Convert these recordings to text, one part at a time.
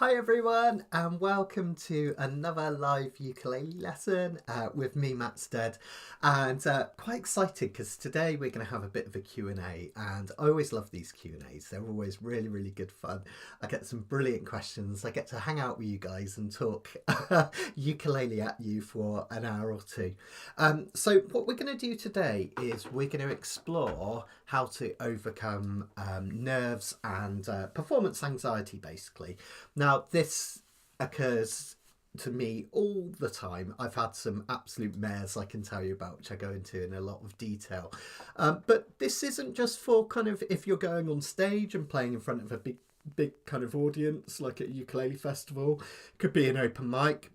Hi everyone and welcome to another live ukulele lesson with me, Matt Stead, and quite excited because today we're going to have a bit of a Q&A, and I always love these Q&As. They're always really good fun. I get some brilliant questions. I get to hang out with you guys and talk ukulele at you for an hour or two. So what we're going to do today is we're going to explore how to overcome nerves and performance anxiety, basically. Now, this occurs to me all the time. I've had some absolute mares I can tell you about, which I go into in a lot of detail. But this isn't just for kind of if you're going on stage and playing in front of a big kind of audience, like at a ukulele festival. It could be an open mic.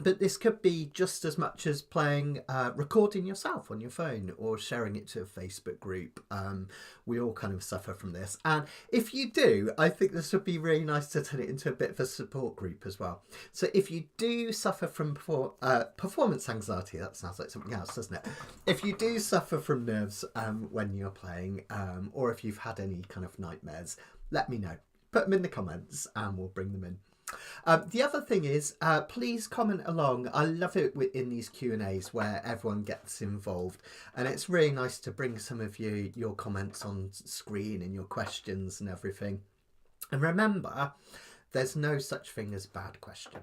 But this could be just as much as playing, recording yourself on your phone or sharing it to a Facebook group. We all kind of suffer from this. And if you do, I think this would be really nice to turn it into a bit of a support group as well. So if you do suffer from performance anxiety, that sounds like something else, doesn't it? If you do suffer from nerves when you're playing, or if you've had any kind of nightmares, let me know. Put them in the comments and we'll bring them in. The other thing is, please comment along. I love it in these Q&As where everyone gets involved, and it's really nice to bring some of your comments on screen and your questions and everything. And remember, there's no such thing as bad question.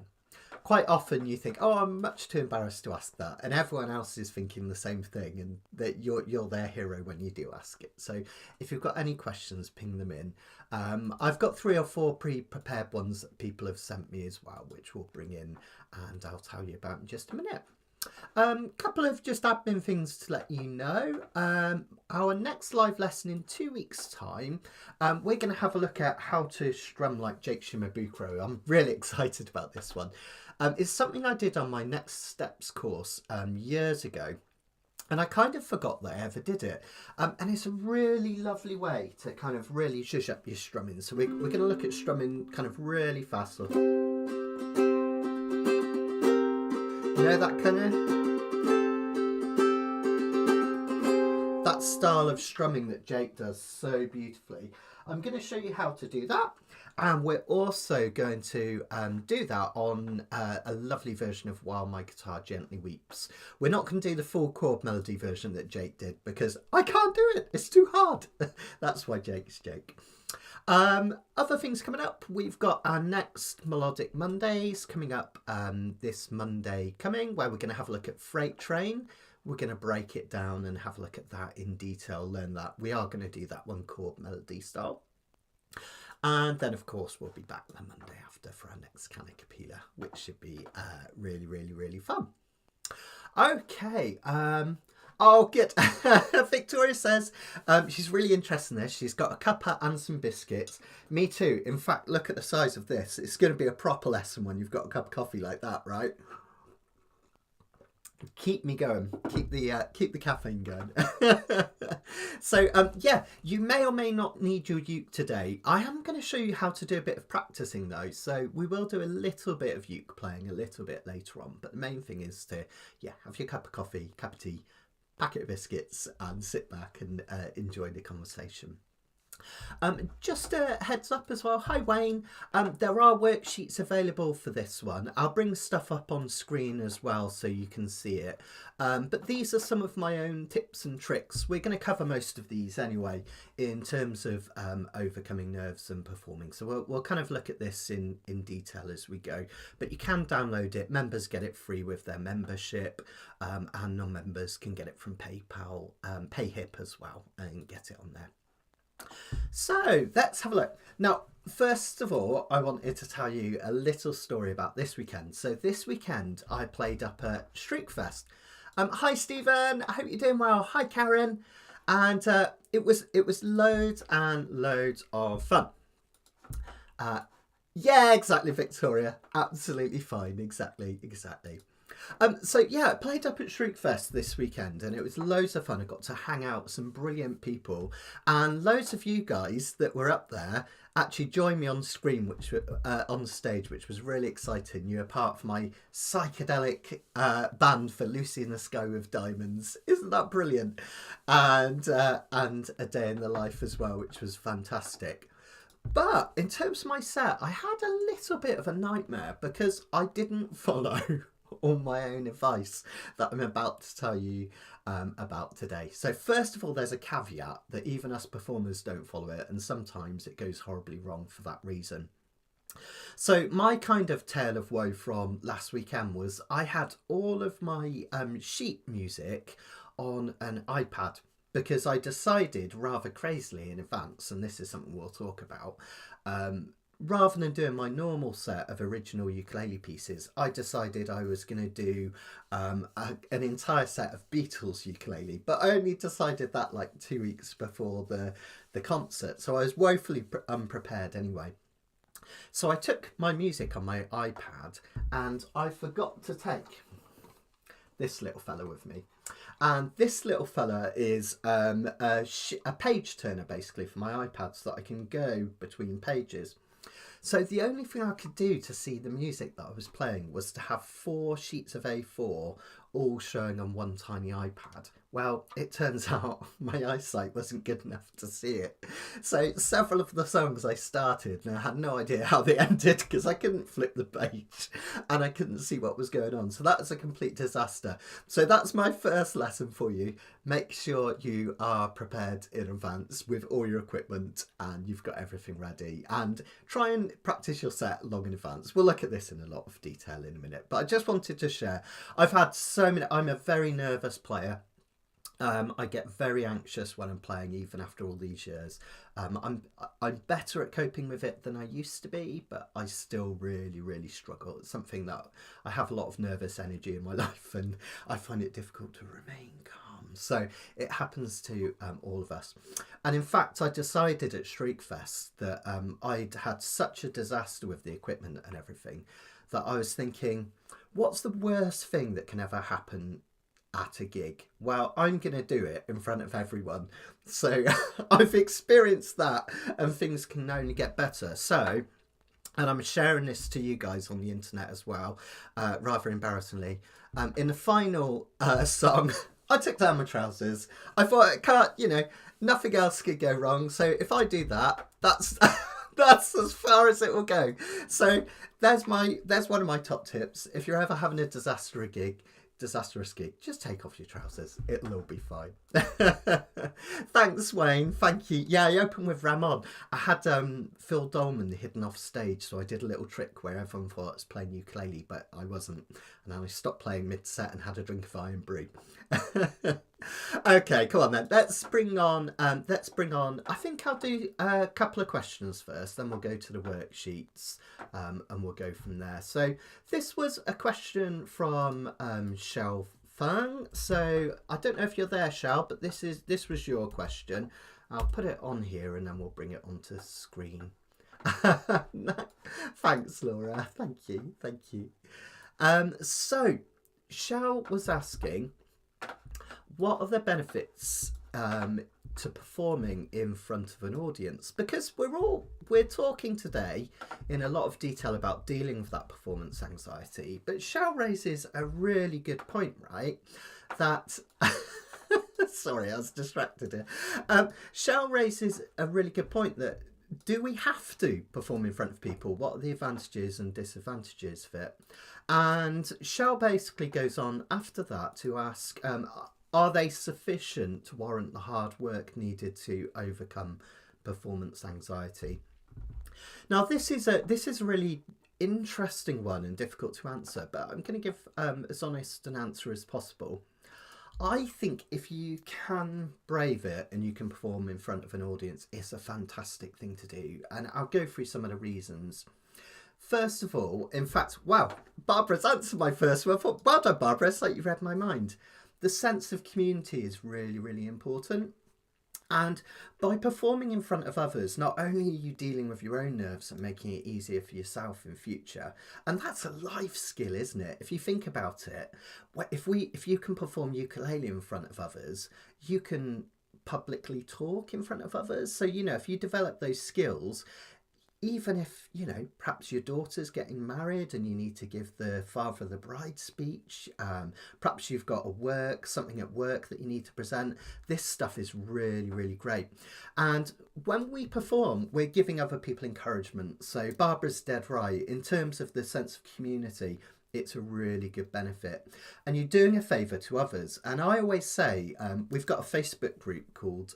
Quite often you think, oh, I'm much too embarrassed to ask that, and everyone else is thinking the same thing, and that you're their hero when you do ask it. So if you've got any questions, ping them in. I've got 3 or 4 pre-prepared ones that people have sent me as well, which we'll bring in and I'll tell you about in just a minute. Couple of just admin things to let you know. Our next live lesson in 2 weeks' time, we're going to have a look at how to strum like Jake Shimabukuro. I'm really excited about this one. It's something I did on my Next Steps course years ago. And I kind of forgot that I ever did it. And it's a really lovely way to kind of really zhuzh up your strumming. So we're going to look at strumming kind of really fast. You know, that kind of... that style of strumming that Jake does so beautifully. I'm going to show you how to do that. And we're also going to do that on a lovely version of While My Guitar Gently Weeps. We're not going to do the full chord melody version that Jake did because I can't do it. It's too hard. That's why Jake's Jake. Other things coming up. We've got our next Melodic Mondays coming up this Monday coming, where we're going to have a look at Freight Train. We're going to break it down and have a look at that in detail, learn that. We are going to do that one chord melody style. And then, of course, we'll be back the Monday after for our next Can a Cappella, which should be really fun. Okay. Oh, good. Victoria says she's really interested in this. She's got a cuppa and some biscuits. Me too. In fact, look at the size of this. It's going to be a proper lesson when you've got a cup of coffee like that, right? Keep me going. Keep the caffeine going. So yeah, you may or may not need your uke today. I am going to show you how to do a bit of practicing though, so we will do a little bit of uke playing a little bit later on, but the main thing is to have your cup of coffee, cup of tea, packet of biscuits, and sit back and enjoy the conversation. Just a heads up as well. Hi Wayne. There are worksheets available for this one. I'll bring stuff up on screen as well so you can see it. But these are some of my own tips and tricks. We're going to cover most of these anyway in terms of overcoming nerves and performing. So we'll kind of look at this in detail as we go. But you can download it. Members get it free with their membership, and non-members can get it from PayPal, PayHip as well, and get it on there. So let's have a look. Now, first of all, I wanted to tell you a little story about this weekend. So this weekend I played up at Streakfest. Hi Stephen, I hope you're doing well. Hi Karen. And it was loads and loads of fun. Yeah, exactly, Victoria. Absolutely fine. Exactly. So yeah, I played up at Streakfest this weekend and it was loads of fun. I got to hang out with some brilliant people, and loads of you guys that were up there actually joined me on screen, which on stage, which was really exciting. You were part of my psychedelic band for Lucy in the Sky with Diamonds. Isn't that brilliant? And A Day in the Life as well, which was fantastic. But in terms of my set, I had a little bit of a nightmare because I didn't follow all my own advice that I'm about to tell you about today. So first of all, there's a caveat that even us performers don't follow it, and sometimes it goes horribly wrong for that reason. So my kind of tale of woe from last weekend was I had all of my sheet music on an iPad because I decided rather crazily in advance, and this is something we'll talk about, rather than doing my normal set of original ukulele pieces, I decided I was going to do an entire set of Beatles ukulele, but I only decided that like 2 weeks before the concert, so I was woefully unprepared anyway. So I took my music on my iPad and I forgot to take this little fella with me. And this little fella is a page turner basically for my iPad so that I can go between pages. So the only thing I could do to see the music that I was playing was to have 4 sheets of A4 all showing on one tiny iPad. Well, it turns out my eyesight wasn't good enough to see it. So several of the songs I started and I had no idea how they ended because I couldn't flip the page and I couldn't see what was going on. So that was a complete disaster. So that's my first lesson for you. Make sure you are prepared in advance with all your equipment and you've got everything ready, and try and practice your set long in advance. We'll look at this in a lot of detail in a minute, but I just wanted to share. I've had so many, I'm a very nervous player. I get very anxious when I'm playing, even after all these years. I'm better at coping with it than I used to be, but I still really struggle. It's something that I have a lot of nervous energy in my life, and I find it difficult to remain calm. So it happens to all of us. And in fact, I decided at Shriekfest that I'd had such a disaster with the equipment and everything that I was thinking, what's the worst thing that can ever happen at a gig? Well, I'm going to do it in front of everyone. So I've experienced that and things can only get better. So, and I'm sharing this to you guys on the internet as well, rather embarrassingly. In the final song, I took down my trousers. I thought, I can't, nothing else could go wrong. So if I do that, that's that's as far as it will go. So there's one of my top tips. If you're ever having a disastrous gig, just take off your trousers. It'll all be fine. Thanks, Wayne. Thank you. Yeah, I opened with Ramon. I had Phil Dolman hidden off stage, so I did a little trick where everyone thought I was playing ukulele, but I wasn't. And then I stopped playing mid-set and had a drink of Iron Brew. Okay, come on then. Let's bring on. I think I'll do a couple of questions first, then we'll go to the worksheets, and we'll go from there. So this was a question from Shell Fang. So I don't know if you're there, Shell, but this was your question. I'll put it on here and then we'll bring it onto screen. Thanks, Laura. Thank you. So Shell was asking, what are the benefits to performing in front of an audience? Because we're talking today in a lot of detail about dealing with that performance anxiety, but Shell raises a really good point, right? That sorry, I was distracted here. Shell raises a really good point that, do we have to perform in front of people? What are the advantages and disadvantages of it? And Shell basically goes on after that to ask, are they sufficient to warrant the hard work needed to overcome performance anxiety? Now, this is a really interesting one and difficult to answer, but I'm going to give as honest an answer as possible. I think if you can brave it and you can perform in front of an audience, it's a fantastic thing to do. And I'll go through some of the reasons. First of all, in fact, wow, Barbara's answered my first one. I thought, well done, Barbara, it's like you read my mind. The sense of community is really important. And by performing in front of others, not only are you dealing with your own nerves and making it easier for yourself in future, and that's a life skill, isn't it? If you think about it, if you can perform ukulele in front of others, you can publicly talk in front of others. So, if you develop those skills, even if, you know, perhaps your daughter's getting married and you need to give the father of the bride speech, perhaps you've got something at work that you need to present, this stuff is really, really great. And when we perform, we're giving other people encouragement. So Barbara's dead right. In terms of the sense of community, it's a really good benefit, and you're doing a favour to others. And I always say, we've got a Facebook group called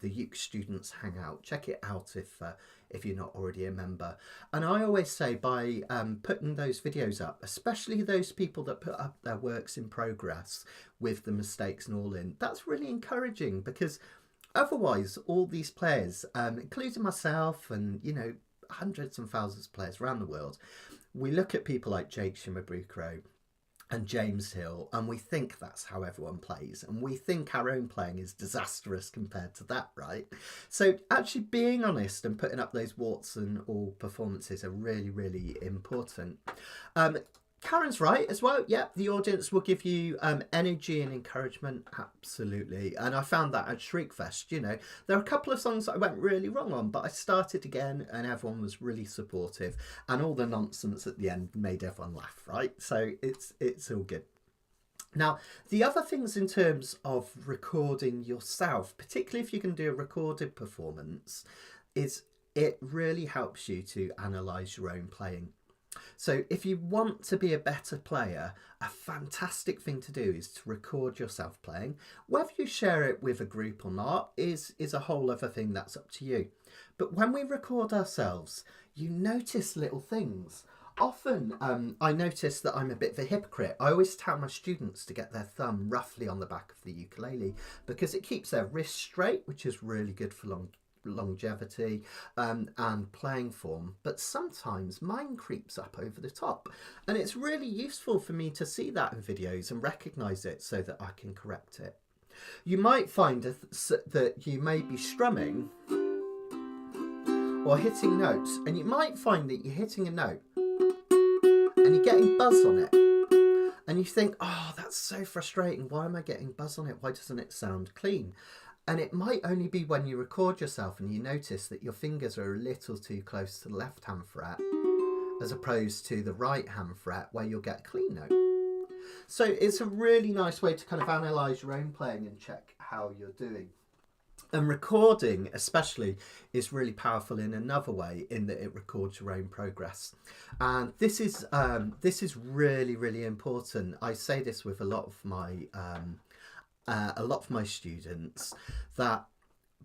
the Uke Students Hangout. Check it out if you're not already a member. And I always say, by putting those videos up, especially those people that put up their works in progress with the mistakes and all in, that's really encouraging, because otherwise all these players, including myself and, you know, hundreds and thousands of players around the world, we look at people like Jake Shimabukuro and James Hill, and we think that's how everyone plays, and we think our own playing is disastrous compared to that, right? So actually being honest and putting up those warts and all performances are really, really important. Karen's right as well. Yeah, the audience will give you energy and encouragement. Absolutely. And I found that at Shriekfest, you know, there are a couple of songs that I went really wrong on, but I started again and everyone was really supportive, and all the nonsense at the end made everyone laugh, right? So it's all good. Now, the other things in terms of recording yourself, particularly if you can do a recorded performance, is it really helps you to analyse your own playing. So if you want to be a better player, a fantastic thing to do is to record yourself playing. Whether you share it with a group or not is a whole other thing, that's up to you. But when we record ourselves, you notice little things. Often I notice that I'm a bit of a hypocrite. I always tell my students to get their thumb roughly on the back of the ukulele, because it keeps their wrist straight, which is really good for longevity and playing form. But sometimes mine creeps up over the top, and it's really useful for me to see that in videos and recognize it so that I can correct it. You might find that you may be strumming or hitting notes, and you might find that you're hitting a note and you're getting buzz on it, and you think, oh, that's so frustrating, why am I getting buzz on it, why doesn't it sound clean? And it might only be when you record yourself and you notice that your fingers are a little too close to the left hand fret as opposed to the right hand fret, where you'll get a clean note. So it's a really nice way to kind of analyse your own playing and check how you're doing. And recording especially is really powerful in another way, in that it records your own progress. And this is really, really important. I say this with a lot of my students, that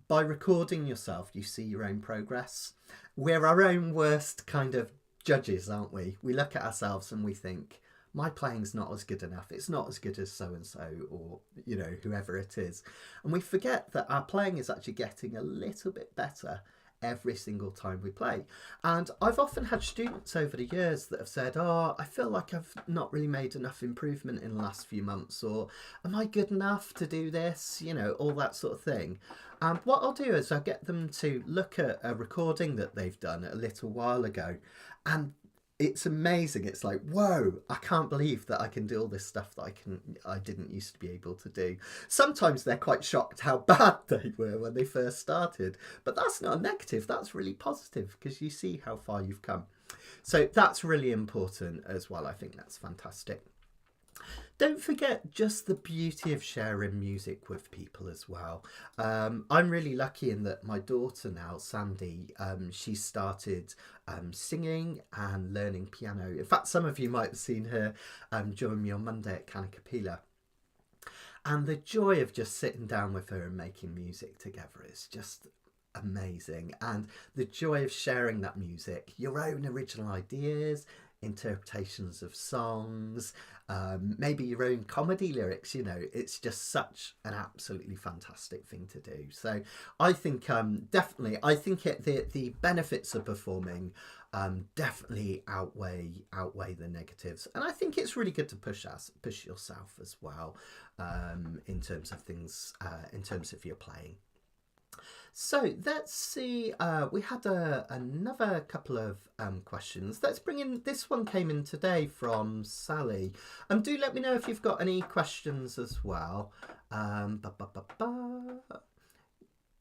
by recording yourself, you see your own progress. We're our own worst kind of judges, aren't we? We look at ourselves and we think, my playing's not as good enough. It's not as good as so-and-so, or, you know, whoever it is. And we forget that our playing is actually getting a little bit better every single time we play. And I've often had students over the years that have said, oh, I feel like I've not really made enough improvement in the last few months, or am I good enough to do this, you know, all that sort of thing. And what I'll do is I'll get them to look at a recording that they've done a little while ago, and it's amazing. It's like, whoa, I can't believe that I can do all this stuff that I didn't used to be able to do. Sometimes they're quite shocked how bad they were when they first started, but that's not a negative, that's really positive, because you see how far you've come. So that's really important as well. I think that's fantastic. Don't forget just the beauty of sharing music with people as well. I'm really lucky in that my daughter now, Sandy, she started singing and learning piano. In fact, some of you might have seen her join me on Monday at Canacapilla. And the joy of just sitting down with her and making music together is just amazing. And the joy of sharing that music, your own original ideas, interpretations of songs, maybe your own comedy lyrics, you know, it's just such an absolutely fantastic thing to do. So I think definitely, I think the benefits of performing definitely outweigh the negatives, and I think it's really good to push yourself as well in terms of things, in terms of your playing. So let's see, we had another couple of questions. Let's bring in, this one came in today from Sally. Do let me know if you've got any questions as well.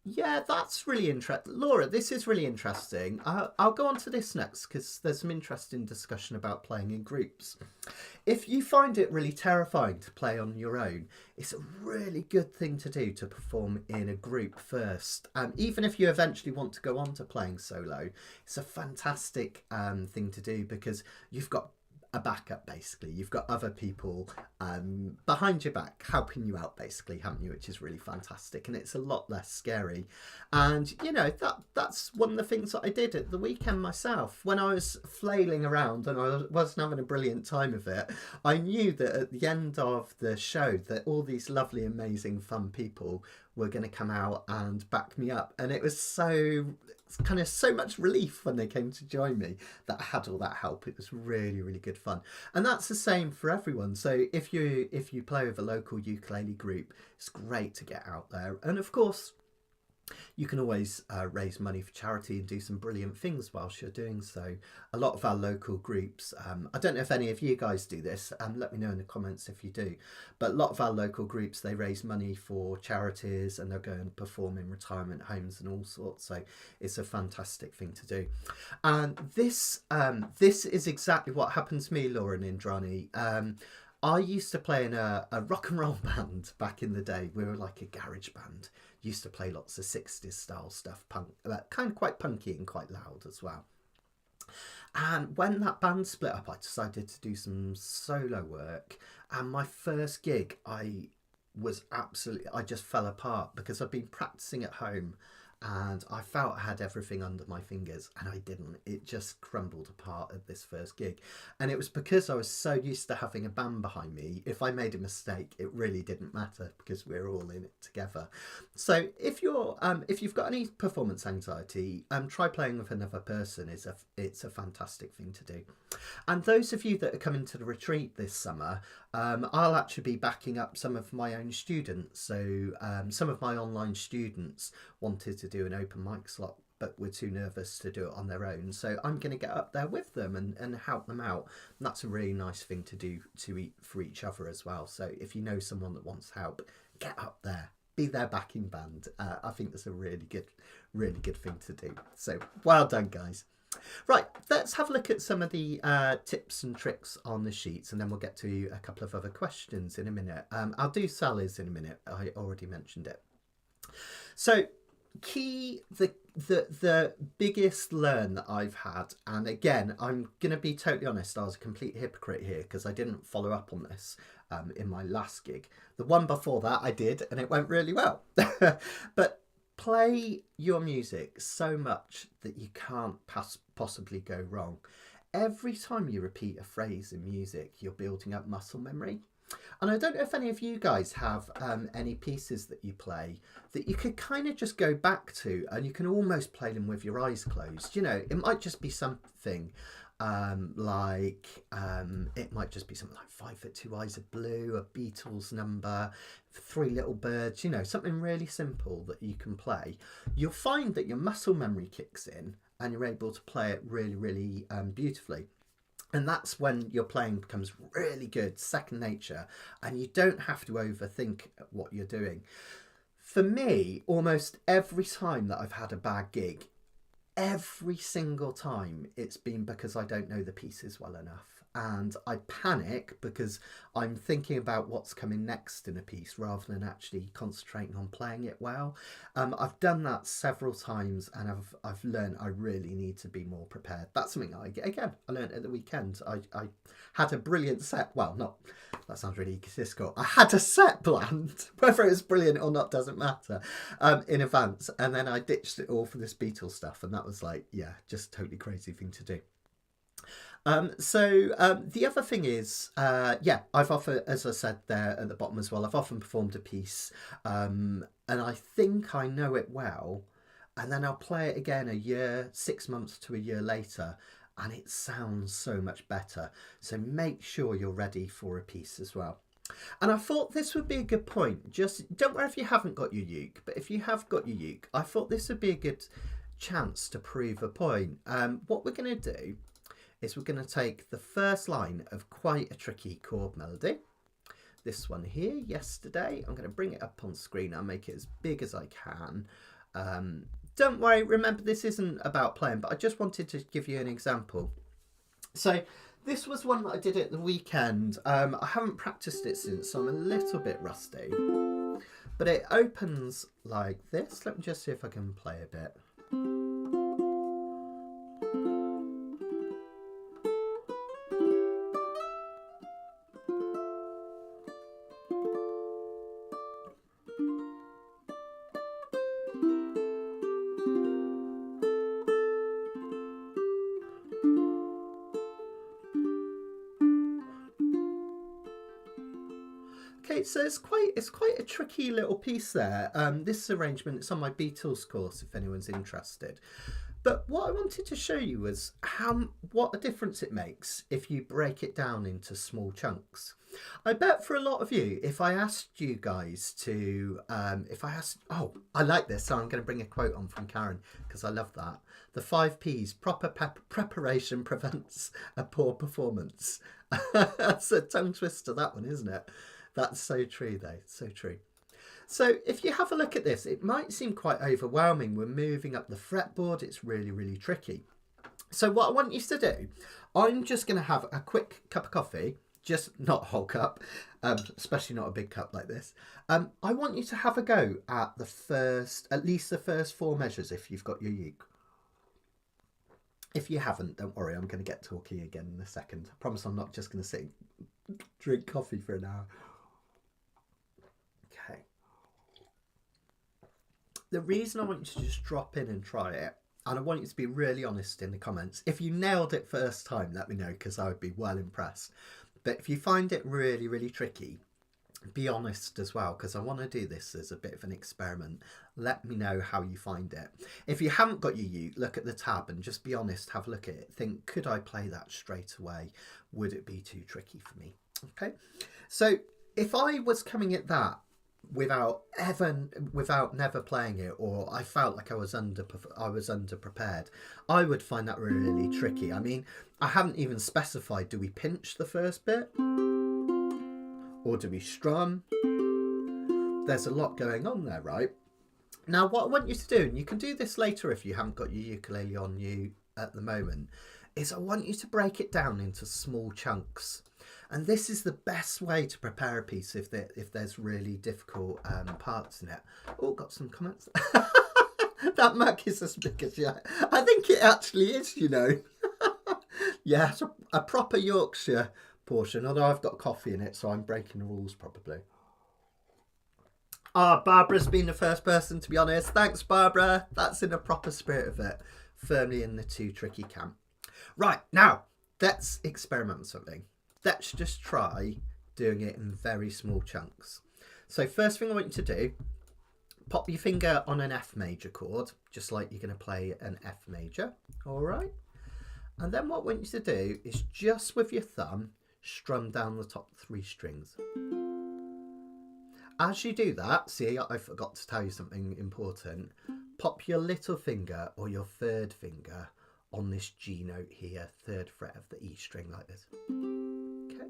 Yeah, that's really interesting. Laura, this is really interesting. I'll go on to this next because there's some interesting discussion about playing in groups. If you find it really terrifying to play on your own, it's a really good thing to do to perform in a group first. Even if you eventually want to go on to playing solo, it's a fantastic thing to do because you've got a backup basically. You've got other people behind your back helping you out basically, haven't you? Which is really fantastic, and it's a lot less scary. And you know that's one of the things that I did at the weekend myself when I was flailing around and I wasn't having a brilliant time of it. I knew that at the end of the show that all these lovely, amazing, fun people were going to come out and back me up, and it was so much relief when they came to join me that I had all that help. It was really, really good fun, and that's the same for everyone. So if you play with a local ukulele group, it's great to get out there, and of course you can always raise money for charity and do some brilliant things whilst you're doing so. A lot of our local groups, I don't know if any of you guys do this, let me know in the comments if you do, but a lot of our local groups, they raise money for charities and they'll go and perform in retirement homes and all sorts, so it's a fantastic thing to do. And this is exactly what happened to me, Laura and Indrani. I used to play in a rock and roll band back in the day. We were like a garage band. Used to play lots of 60s style stuff, punk, kind of quite punky and quite loud as well. And when that band split up, I decided to do some solo work. And my first gig, I just fell apart because I'd been practicing at home and I felt I had everything under my fingers and I didn't. It just crumbled apart at this first gig. And it was because I was so used to having a band behind me. If I made a mistake, it really didn't matter because we're all in it together. So if you've got any performance anxiety, try playing with another person. It's a fantastic thing to do. And those of you that are coming to the retreat this summer, I'll actually be backing up some of my own students. So some of my online students wanted to do an open mic slot but were too nervous to do it on their own. So I'm going to get up there with them and help them out. And that's a really nice thing to do for each other as well. So if you know someone that wants help, get up there. Be their backing band. I think that's a really good thing to do. So well done, guys. Right, let's have a look at some of the tips and tricks on the sheets, and then we'll get to a couple of other questions in a minute. I'll do Sally's in a minute. I already mentioned it. So the biggest learn that I've had, and again, I'm going to be totally honest, I was a complete hypocrite here because I didn't follow up on this in my last gig. The one before that I did, and it went really well. But play your music so much that you can't possibly go wrong. Every time you repeat a phrase in music, you're building up muscle memory. And I don't know if any of you guys have any pieces that you play that you could kind of just go back to and you can almost play them with your eyes closed. You know, it might just be something it might just be something like 5 Foot 2 Eyes of Blue, a Beatles number, Three Little Birds, you know, something really simple that you can play. You'll find that your muscle memory kicks in and you're able to play it really, really beautifully. And that's when your playing becomes really good, second nature, and you don't have to overthink what you're doing. For me, almost every time that I've had a bad gig, every single time it's been because I don't know the pieces well enough. And I panic because I'm thinking about what's coming next in a piece rather than actually concentrating on playing it well. I've done that several times and I've learned I really need to be more prepared. That's something I learned at the weekend. I had a brilliant set. Well, not, that sounds really egotistical. I had a set planned, whether it was brilliant or not doesn't matter, in advance. And then I ditched it all for this Beatles stuff. And that was like, yeah, just totally crazy thing to do. The other thing is, I've often, as I said there at the bottom as well, I've often performed a piece and I think I know it well, and then I'll play it again 6 months to a year later, and it sounds so much better. So make sure you're ready for a piece as well. And I thought this would be a good point. Just don't worry if you haven't got your uke, but if you have got your uke, I thought this would be a good chance to prove a point. What we're going to do is we're going to take the first line of quite a tricky chord melody. This one here, Yesterday. I'm going to bring it up on screen. I'll make it as big as I can. Don't worry, remember this isn't about playing, but I just wanted to give you an example. So this was one that I did at the weekend. I haven't practiced it since, so I'm a little bit rusty. But it opens like this. Let me just see if I can play a bit. Okay, so it's quite a tricky little piece there. This arrangement, it's on my Beatles course if anyone's interested. But what I wanted to show you was what a difference it makes if you break it down into small chunks. I bet for a lot of you, if I asked you guys to, oh, I like this, so I'm going to bring a quote on from Karen because I love that. The 5 P's, proper preparation prevents a poor performance. That's a tongue twister, that one, isn't it? That's so true though, so true. So if you have a look at this, it might seem quite overwhelming. We're moving up the fretboard. It's really, really tricky. So what I want you to do, I'm just going to have a quick cup of coffee, just not a whole cup, especially not a big cup like this. I want you to have a go at at least the first 4 measures if you've got your uke. If you haven't, don't worry, I'm going to get talky again in a second. I promise I'm not just going to sit and drink coffee for an hour. Okay. The reason I want you to just drop in and try it, and I want you to be really honest in the comments. If you nailed it first time, let me know, because I would be well impressed. But if you find it really, really tricky, be honest as well, because I want to do this as a bit of an experiment. Let me know how you find it. If you haven't got your uke, look at the tab and just be honest, have a look at it. Think, could I play that straight away? Would it be too tricky for me? Okay, so if I was coming at that without never playing it, or I felt like I was underprepared, I would find that really tricky. I mean, I haven't even specified, do we pinch the first bit or do we strum? There's a lot going on there, right? Now what I want you to do, and you can do this later if you haven't got your ukulele on you at the moment, is I want you to break it down into small chunks. And this is the best way to prepare a piece if there's really difficult parts in it. Oh, got some comments. That muck is as big as yeah. I think it actually is, you know. Yeah, it's a proper Yorkshire portion, although I've got coffee in it, so I'm breaking the rules probably. Ah, Barbara's been the first person, to be honest. Thanks, Barbara. That's in a proper spirit of it. Firmly in the too tricky camp. Right, now, let's experiment with something. Let's just try doing it in very small chunks. So first thing I want you to do, pop your finger on an F major chord, just like you're going to play an F major, all right? And then what I want you to do is just with your thumb, strum down the top 3 strings. As you do that, see, I forgot to tell you something important. Pop your little finger or your 3rd finger on this G note here, 3rd fret of the E string like this. Okay.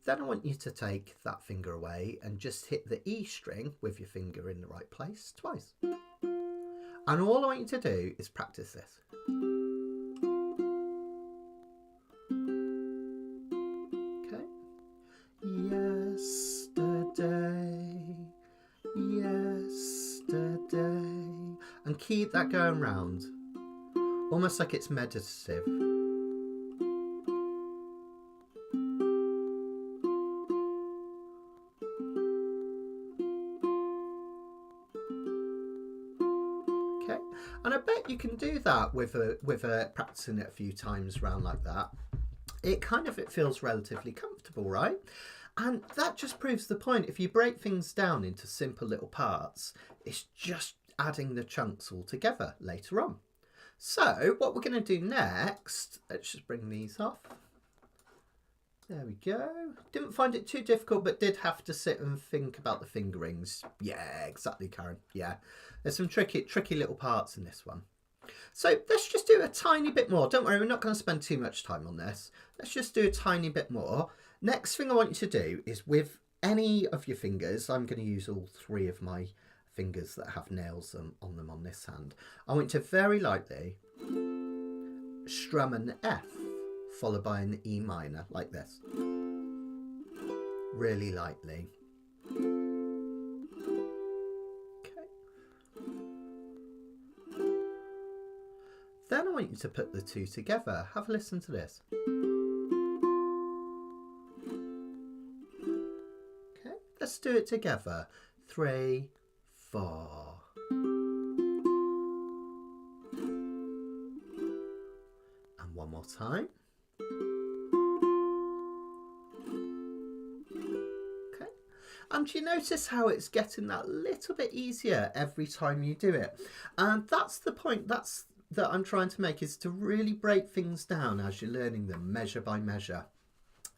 Then I want you to take that finger away and just hit the E string with your finger in the right place twice. And all I want you to do is practice this. Okay. Yesterday. And keep that going round. Almost like it's meditative. Okay, and I bet you can do that with practicing it a few times round like that. It feels relatively comfortable, right? And that just proves the point. If you break things down into simple little parts, it's just adding the chunks all together later on. So what we're going to do next, let's just bring these off. There we go. Didn't find it too difficult, but did have to sit and think about the fingerings. Yeah, exactly, Karen. Yeah, there's some tricky little parts in this one. So let's just do a tiny bit more. Don't worry, we're not going to spend too much time on this. Let's just do a tiny bit more. Next thing I want you to do is with any of your fingers, I'm going to use all 3 of my fingers that have nails on them on this hand. I want you to very lightly strum an F followed by an E minor like this. Really lightly. Okay. Then I want you to put the two together. Have a listen to this. Okay, let's do it together. 3, 4. And one more time. Okay. And you notice how it's getting that little bit easier every time you do it. And that's the point that I'm trying to make, is to really break things down as you're learning them, measure by measure.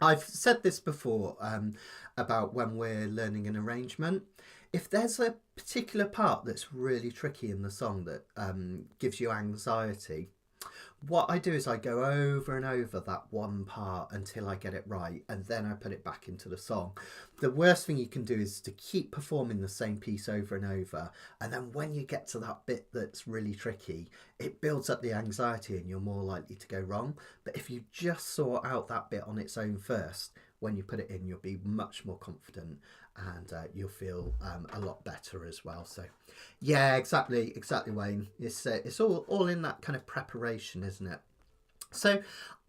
I've said this before about when we're learning an arrangement. If there's a particular part that's really tricky in the song that gives you anxiety, what I do is I go over and over that one part until I get it right, and then I put it back into the song. The worst thing you can do is to keep performing the same piece over and over, and then when you get to that bit that's really tricky, it builds up the anxiety and you're more likely to go wrong. But if you just sort out that bit on its own first, when you put it in, you'll be much more confident, and you'll feel a lot better as well. So yeah, exactly Wayne. It's all in that kind of preparation, isn't it? So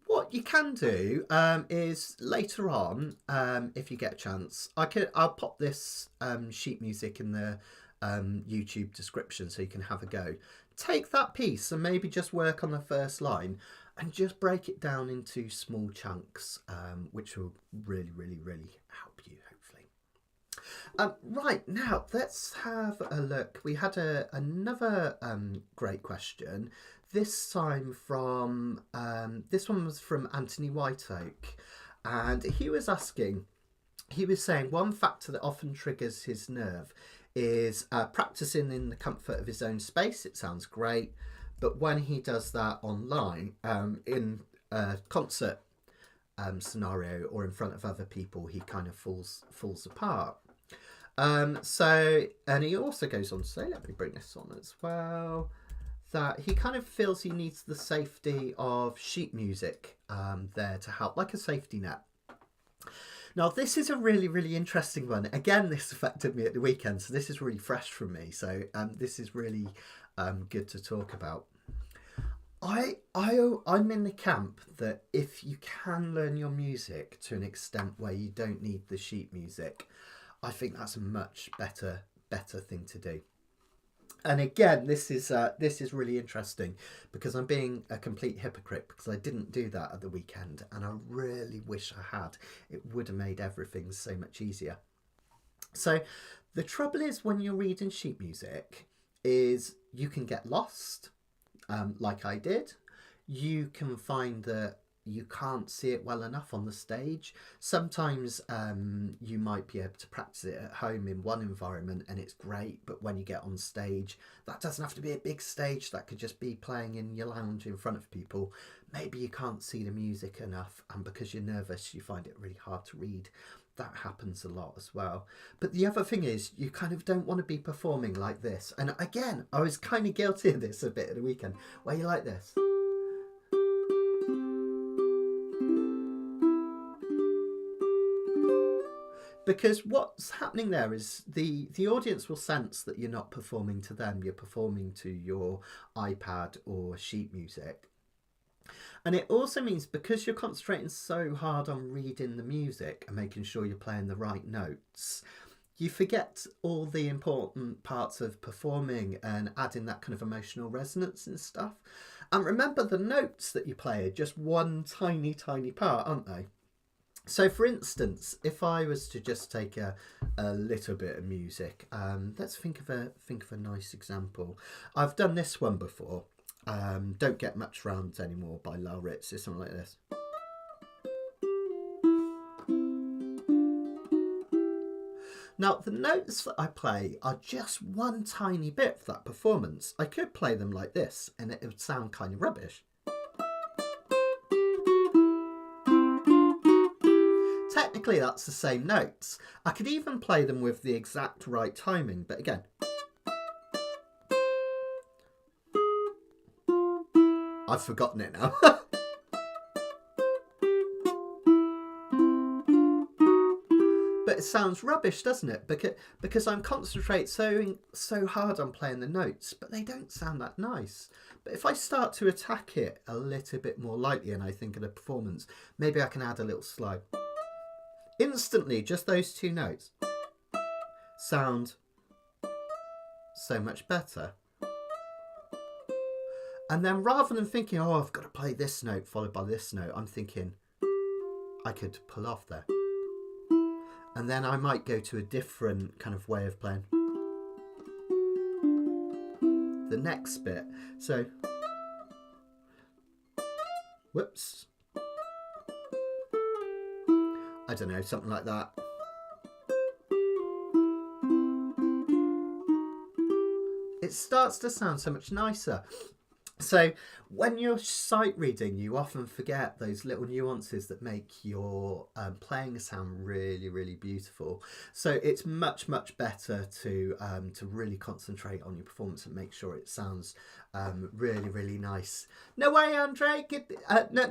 what you can do is later on, if you get a chance, I'll pop this sheet music in the YouTube description so you can have a go. Take that piece and maybe just work on the first line and just break it down into small chunks, which will really help you, hopefully. Right, now let's have a look. We had another great question. This time from, this one was from Anthony Whiteoak, and he was saying one factor that often triggers his nerve is practicing in the comfort of his own space. It sounds great, but when he does that online, in a concert scenario or in front of other people, he kind of falls apart. And he also goes on to say, let me bring this on as well, that he kind of feels he needs the safety of sheet music there to help, like a safety net. Now, this is a really interesting one. Again, this affected me at the weekend, so this is really fresh from me. So this is really good to talk about. I'm in the camp that if you can learn your music to an extent where you don't need the sheet music, I think that's a much better thing to do. And again, this is really interesting because I'm being a complete hypocrite because I didn't do that at the weekend, and I really wish I had. It would have made everything so much easier. So the trouble is when you're reading sheet music is you can get lost, like I did. You can find that you can't see it well enough on the stage. Sometimes you might be able to practice it at home in one environment and it's great, but when you get on stage, that doesn't have to be a big stage, that could just be playing in your lounge in front of people. Maybe you can't see the music enough, and because you're nervous you find it really hard to read. That happens a lot as well. But the other thing is you kind of don't want to be performing like this. And again, I was kind of guilty of this a bit at the weekend, where you're like this. Because what's happening there is the audience will sense that you're not performing to them, you're performing to your iPad or sheet music. And it also means because you're concentrating so hard on reading the music and making sure you're playing the right notes, you forget all the important parts of performing and adding that kind of emotional resonance and stuff. And remember, the notes that you play are just one tiny part, aren't they? So for instance, if I was to just take a little bit of music, let's think of a nice example. I've done this one before. Don't Get Much Round Anymore by Lyle Ritz. It's something like this. Now, the notes that I play are just one tiny bit of that performance. I could play them like this and it would sound kind of rubbish. Technically, that's the same notes. I could even play them with the exact right timing, but again, I've forgotten it now. But it sounds rubbish, doesn't it? Because I'm concentrating so hard on playing the notes, but they don't sound that nice. But if I start to attack it a little bit more lightly and I think of the performance, maybe I can add a little slide. Instantly, just those two notes sound so much better. And then rather than thinking, oh, I've got to play this note followed by this note, I'm thinking I could pull off there. And then I might go to a different kind of way of playing the next bit. So, whoops. I don't know, something like that. It starts to sound so much nicer. So when you're sight reading, you often forget those little nuances that make your playing sound really, really beautiful. So it's much, much better to really concentrate on your performance and make sure it sounds really, really nice. No way, Andre.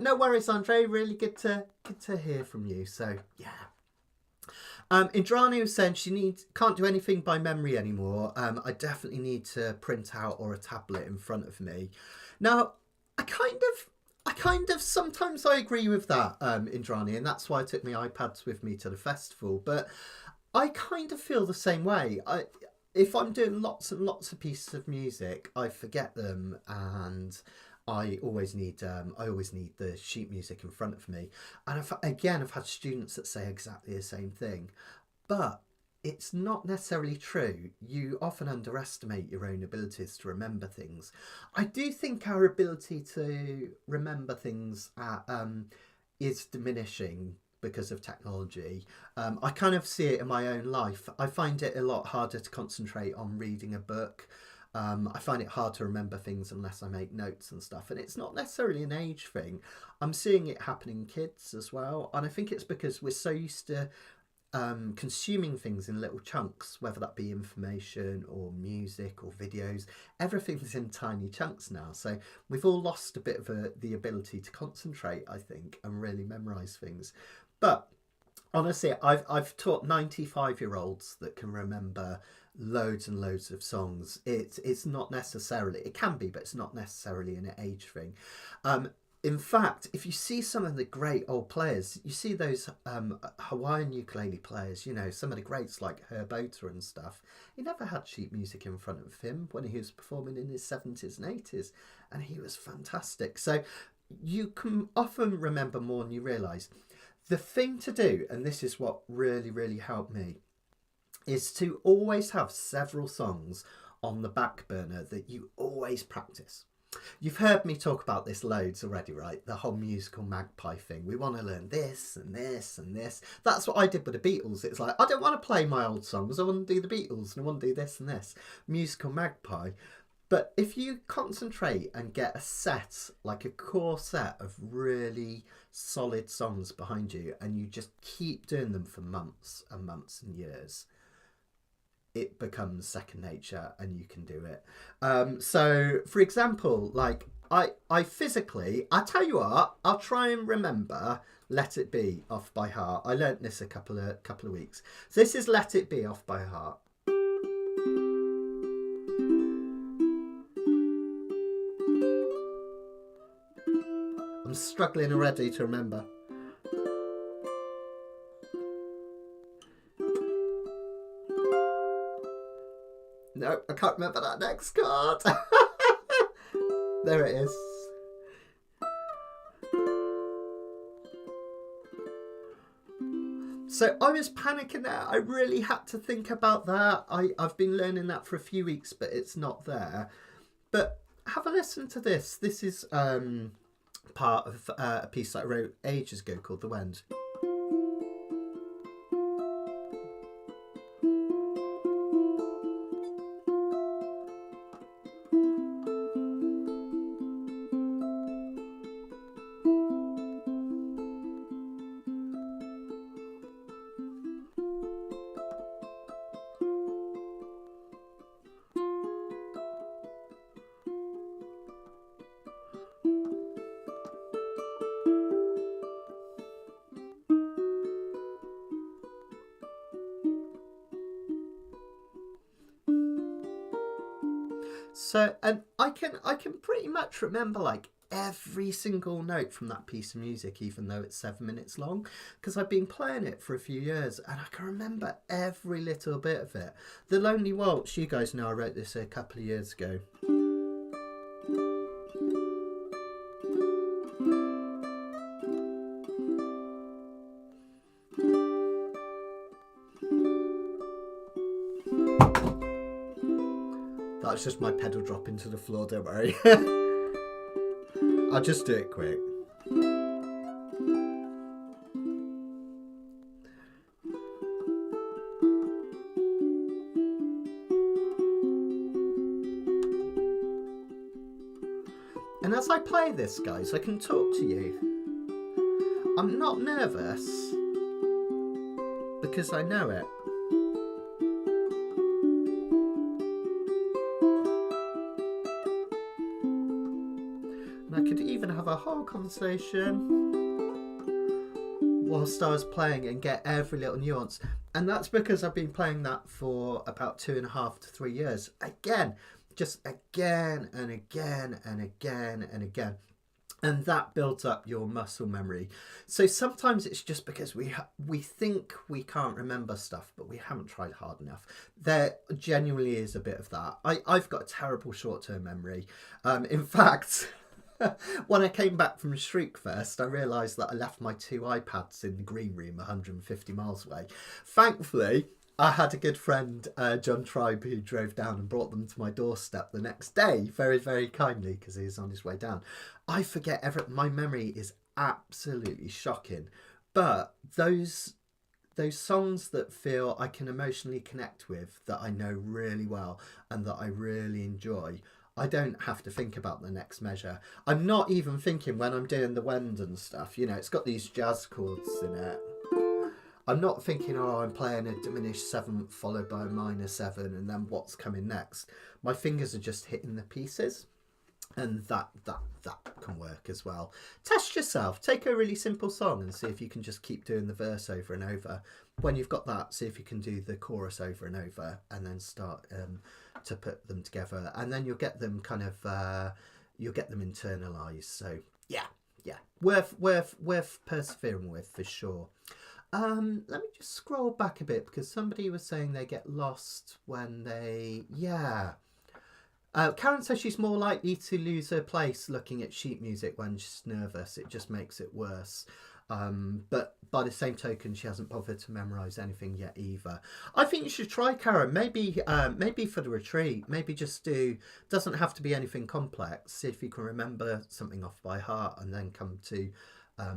No worries, Andre. Really good to hear from you. So yeah. Indrani was saying she can't do anything by memory anymore. I definitely need to print out or a tablet in front of me. Now, I kind of sometimes I agree with that, Indrani, and that's why I took my iPads with me to the festival. But I kind of feel the same way. If I'm doing lots and lots of pieces of music, I forget them, and I always need the sheet music in front of me. And I've had students that say exactly the same thing, but it's not necessarily true. You often underestimate your own abilities to remember things. I do think our ability to remember things is diminishing because of technology. I kind of see it in my own life. I find it a lot harder to concentrate on reading a book. I find it hard to remember things unless I make notes and stuff. And it's not necessarily an age thing. I'm seeing it happen in kids as well. And I think it's because we're so used to consuming things in little chunks, whether that be information or music or videos. Everything's in tiny chunks now. So we've all lost a bit of the ability to concentrate, I think, and really memorise things. But honestly, I've taught 95-year-olds that can remember loads and loads of songs. It's not necessarily, it can be, but it's not necessarily an age thing. In fact, if you see some of the great old players, you see those Hawaiian ukulele players, you know, some of the greats like Herb Oater and stuff. He never had sheet music in front of him when he was performing in his 70s and 80s, and he was fantastic. So you can often remember more than you realise. The thing to do, and this is what really, really helped me, is to always have several songs on the back burner that you always practice. You've heard me talk about this loads already, right? The whole musical magpie thing. We want to learn this and this and this. That's what I did with the Beatles. It's like, I don't want to play my old songs. I want to do the Beatles and I want to do this and this. Musical magpie. But if you concentrate and get a set, like a core set of really solid songs behind you, and you just keep doing them for months and months and years, it becomes second nature and you can do it. So for example, like I physically, I tell you what, I'll try and remember Let It Be off by heart. I learnt this a couple of weeks. So this is Let It Be off by heart. I'm struggling already to remember. No, I can't remember that next chord. There it is. So I was panicking there. I really had to think about that. I've been learning that for a few weeks, but it's not there. But have a listen to this. This is part of a piece that I wrote ages ago called The Wind. So, and I can pretty much remember like every single note from that piece of music, even though it's 7 minutes long, because I've been playing it for a few years and I can remember every little bit of it. The Lonely Waltz, you guys know I wrote this a couple of years ago. That's just my pedal drop into the floor, don't worry. I'll just do it quick. And as I play this, guys, I can talk to you. I'm not nervous because I know it. And I could even have a whole conversation whilst I was playing and get every little nuance. And that's because I've been playing that for about 2.5 to 3 years. Again, just again and again and again and again. And that builds up your muscle memory. So sometimes it's just because we think we can't remember stuff, but we haven't tried hard enough. There genuinely is a bit of that. I've got a terrible short-term memory. In fact, when I came back from Shriekfest, I realised that I left my 2 iPads in the green room 150 miles away. Thankfully, I had a good friend, John Tribe, who drove down and brought them to my doorstep the next day, very, very kindly, because he was on his way down. I forget my memory is absolutely shocking. But those songs that feel I can emotionally connect with, that I know really well and that I really enjoy, I don't have to think about the next measure. I'm not even thinking when I'm doing the wend and stuff. You know, it's got these jazz chords in it. I'm not thinking, oh, I'm playing a diminished 7th followed by a minor 7 and then what's coming next. My fingers are just hitting the pieces, and that can work as well. Test yourself. Take a really simple song and see if you can just keep doing the verse over and over. When you've got that, see if you can do the chorus over and over, and then start to put them together, and then you'll get them kind of you'll get them internalized. So yeah, worth persevering with for sure. Let me just scroll back a bit because somebody was saying they get lost when they... Yeah. Karen says she's more likely to lose her place looking at sheet music when she's nervous. It just makes it worse. But by the same token, she hasn't bothered to memorise anything yet either. I think you should try, Karen. Maybe for the retreat, maybe just do... Doesn't have to be anything complex. See if you can remember something off by heart and then come to...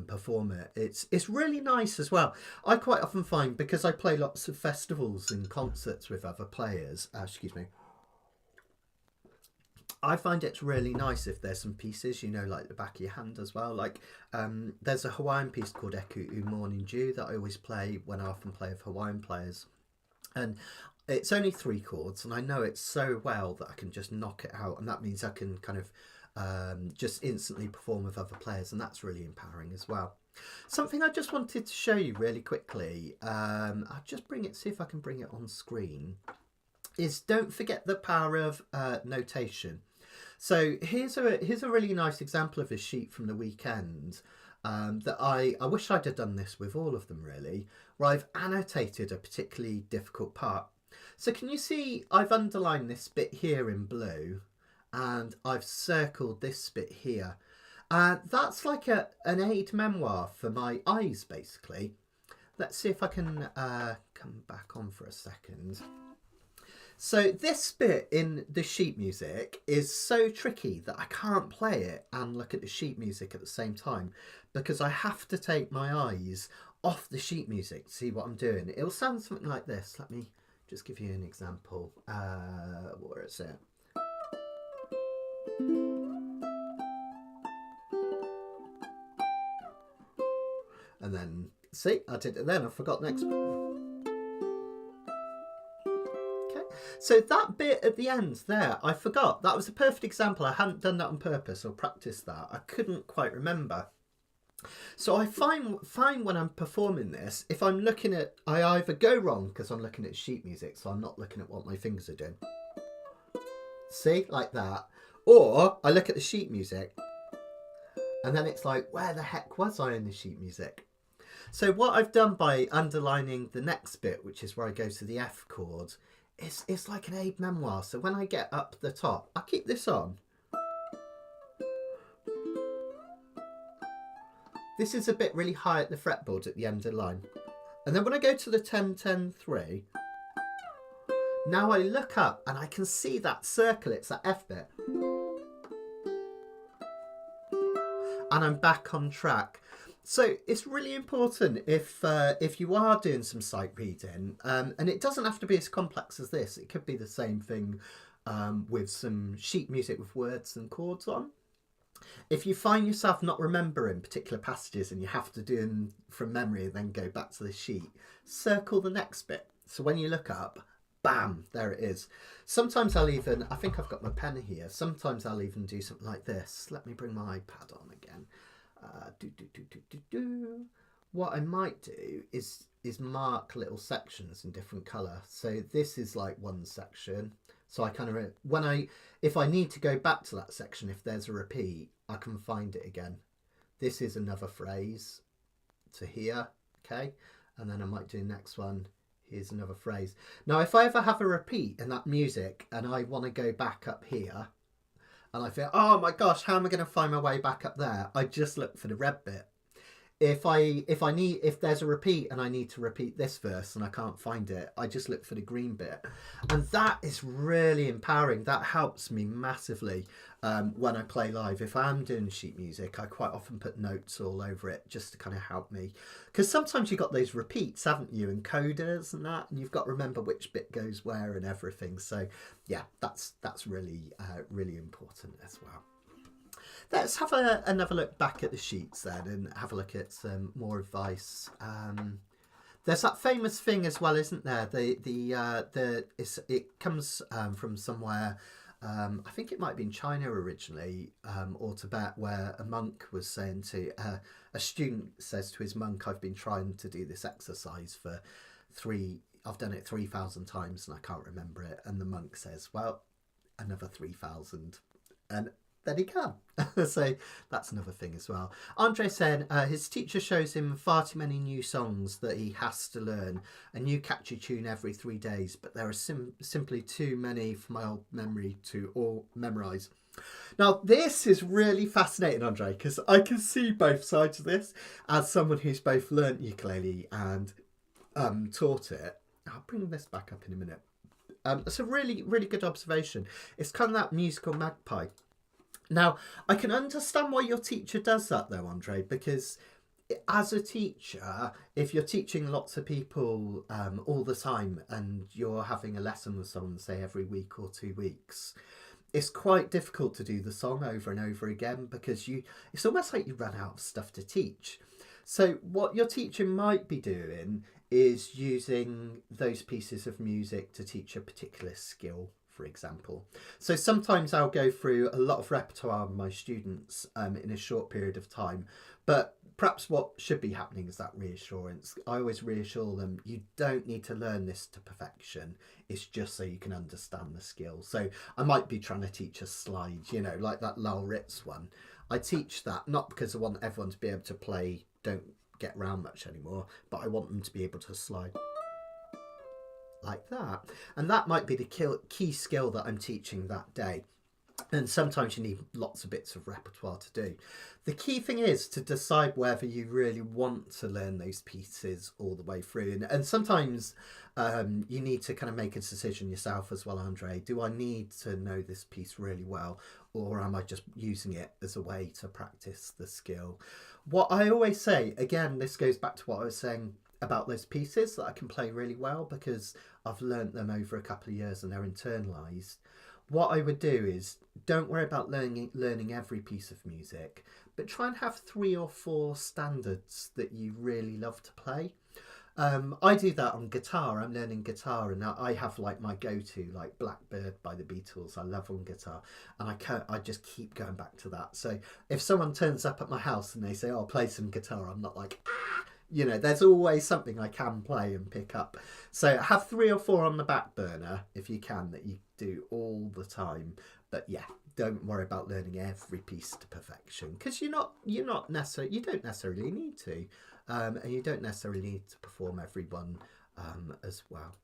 perform it. It's really nice as well. I quite often find, because I play lots of festivals and concerts with other players, I find it's really nice if there's some pieces, you know, like the back of your hand as well. Like there's a Hawaiian piece called Eku Morning Dew that I always play when I often play with Hawaiian players, and it's only 3 chords and I know it so well that I can just knock it out, and that means I can kind of just instantly perform with other players, and that's really empowering as well. Something I just wanted to show you really quickly, I'll just see if I can bring it on screen, is don't forget the power of notation. So here's a really nice example of a sheet from the weekend that I wish I'd have done this with all of them really, where I've annotated a particularly difficult part. So can you see I've underlined this bit here in blue, and I've circled this bit here. That's like an aid memoir for my eyes, basically. Let's see if I can come back on for a second. So this bit in the sheet music is so tricky that I can't play it and look at the sheet music at the same time, because I have to take my eyes off the sheet music to see what I'm doing. It'll sound something like this. Let me just give you an example. Where is it? And then, see, I did it then, I forgot next. Okay, so that bit at the end there, I forgot. That was a perfect example. I hadn't done that on purpose or practiced that. I couldn't quite remember. So I find when I'm performing this, if I'm looking at, I either go wrong because I'm looking at sheet music, so I'm not looking at what my fingers are doing. See, like that. Or I look at the sheet music and then it's like, where the heck was I in the sheet music? So what I've done by underlining the next bit, which is where I go to the F chord, it's like an aid memoir. So when I get up the top, I keep this on. This is a bit really high at the fretboard at the end of the line. And then when I go to the 10, 10, 3, now I look up and I can see that circle, it's that F bit. And I'm back on track. So it's really important if you are doing some sight reading, and it doesn't have to be as complex as this. It could be the same thing with some sheet music with words and chords on. If you find yourself not remembering particular passages and you have to do them from memory and then go back to the sheet, circle the next bit. So when you look up, bam, there it is. Sometimes I'll even, I think I've got my pen here, sometimes I'll even do something like this. Let me bring my iPad on again. What I might do is mark little sections in different colour. So this is like one section. So I kind of, if I need to go back to that section, if there's a repeat, I can find it again. This is another phrase to here, okay? And then I might do the next one. Here's another phrase. Now, if I ever have a repeat in that music and I want to go back up here, and I feel, oh my gosh, how am I going to find my way back up there? I just look for the red bit. If there's a repeat and I need to repeat this verse and I can't find it, I just look for the green bit. And that is really empowering. That helps me massively when I play live. If I am doing sheet music, I quite often put notes all over it just to kind of help me. Because sometimes you've got those repeats, haven't you, and coders and that, and you've got to remember which bit goes where and everything. So yeah, that's really, really important as well. Let's have another look back at the sheets then and have a look at some more advice. There's that famous thing as well, isn't there? It comes from somewhere. I think it might be in China originally, or Tibet, where a monk was saying to a student says to his monk, "I've been trying to do this exercise for I've done it 3,000 times and I can't remember it." And the monk says, "Well, another 3,000." And then he can. So that's another thing as well. Andre said his teacher shows him far too many new songs that he has to learn, a new catchy tune every 3 days, but there are simply too many for my old memory to all memorise. Now this is really fascinating, Andre, because I can see both sides of this as someone who's both learnt ukulele and taught it. I'll bring this back up in a minute. It's a really, really good observation. It's kind of that musical magpie. Now, I can understand why your teacher does that though, Andre, because as a teacher, if you're teaching lots of people all the time and you're having a lesson with someone, say, every week or 2 weeks, it's quite difficult to do the song over and over again because it's almost like you run out of stuff to teach. So what your teacher might be doing is using those pieces of music to teach a particular skill, for example. So sometimes I'll go through a lot of repertoire with my students in a short period of time, but perhaps what should be happening is that reassurance. I always reassure them, you don't need to learn this to perfection. It's just so you can understand the skill. So I might be trying to teach a slide, like that Lal Ritz one. I teach that not because I want everyone to be able to play Don't Get Round Much anymore, but I want them to be able to slide like that. And that might be the key skill that I'm teaching that day. And sometimes you need lots of bits of repertoire to do. The key thing is to decide whether you really want to learn those pieces all the way through. And sometimes you need to kind of make a decision yourself as well, Andre. Do I need to know this piece really well, or am I just using it as a way to practice the skill? What I always say, again, this goes back to what I was saying about those pieces that I can play really well because I've learnt them over a couple of years and they're internalised. What I would do is don't worry about learning every piece of music, but try and have 3 or 4 standards that you really love to play. I do that on guitar. I'm learning guitar and I have like my go-to, like Blackbird by the Beatles. I love on guitar and I just keep going back to that. So if someone turns up at my house and they say, "Oh, play some guitar," I'm not like, you know, there's always something I can play and pick up. So have 3 or 4 on the back burner if you can, that you do all the time. But yeah, don't worry about learning every piece to perfection, because you don't necessarily need to, and you don't necessarily need to perform every one as well.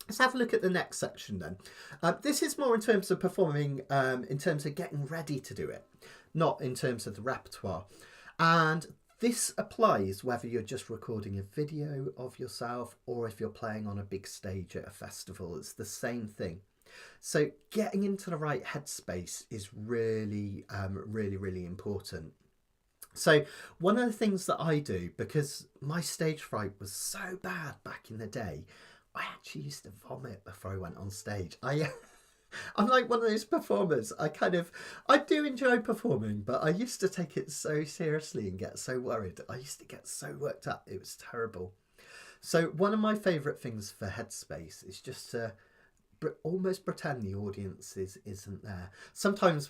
Let's have a look at the next section then. This is more in terms of performing, in terms of getting ready to do it, not in terms of the repertoire. And this applies whether you're just recording a video of yourself or if you're playing on a big stage at a festival. It's the same thing. So getting into the right headspace is really, really important. So one of the things that I do, because my stage fright was so bad back in the day, I actually used to vomit before I went on stage. I'm like one of those performers. I do enjoy performing, but I used to take it so seriously and get so worried. I used to get so worked up. It was terrible. So one of my favourite things for headspace is just to almost pretend the audience isn't there. Sometimes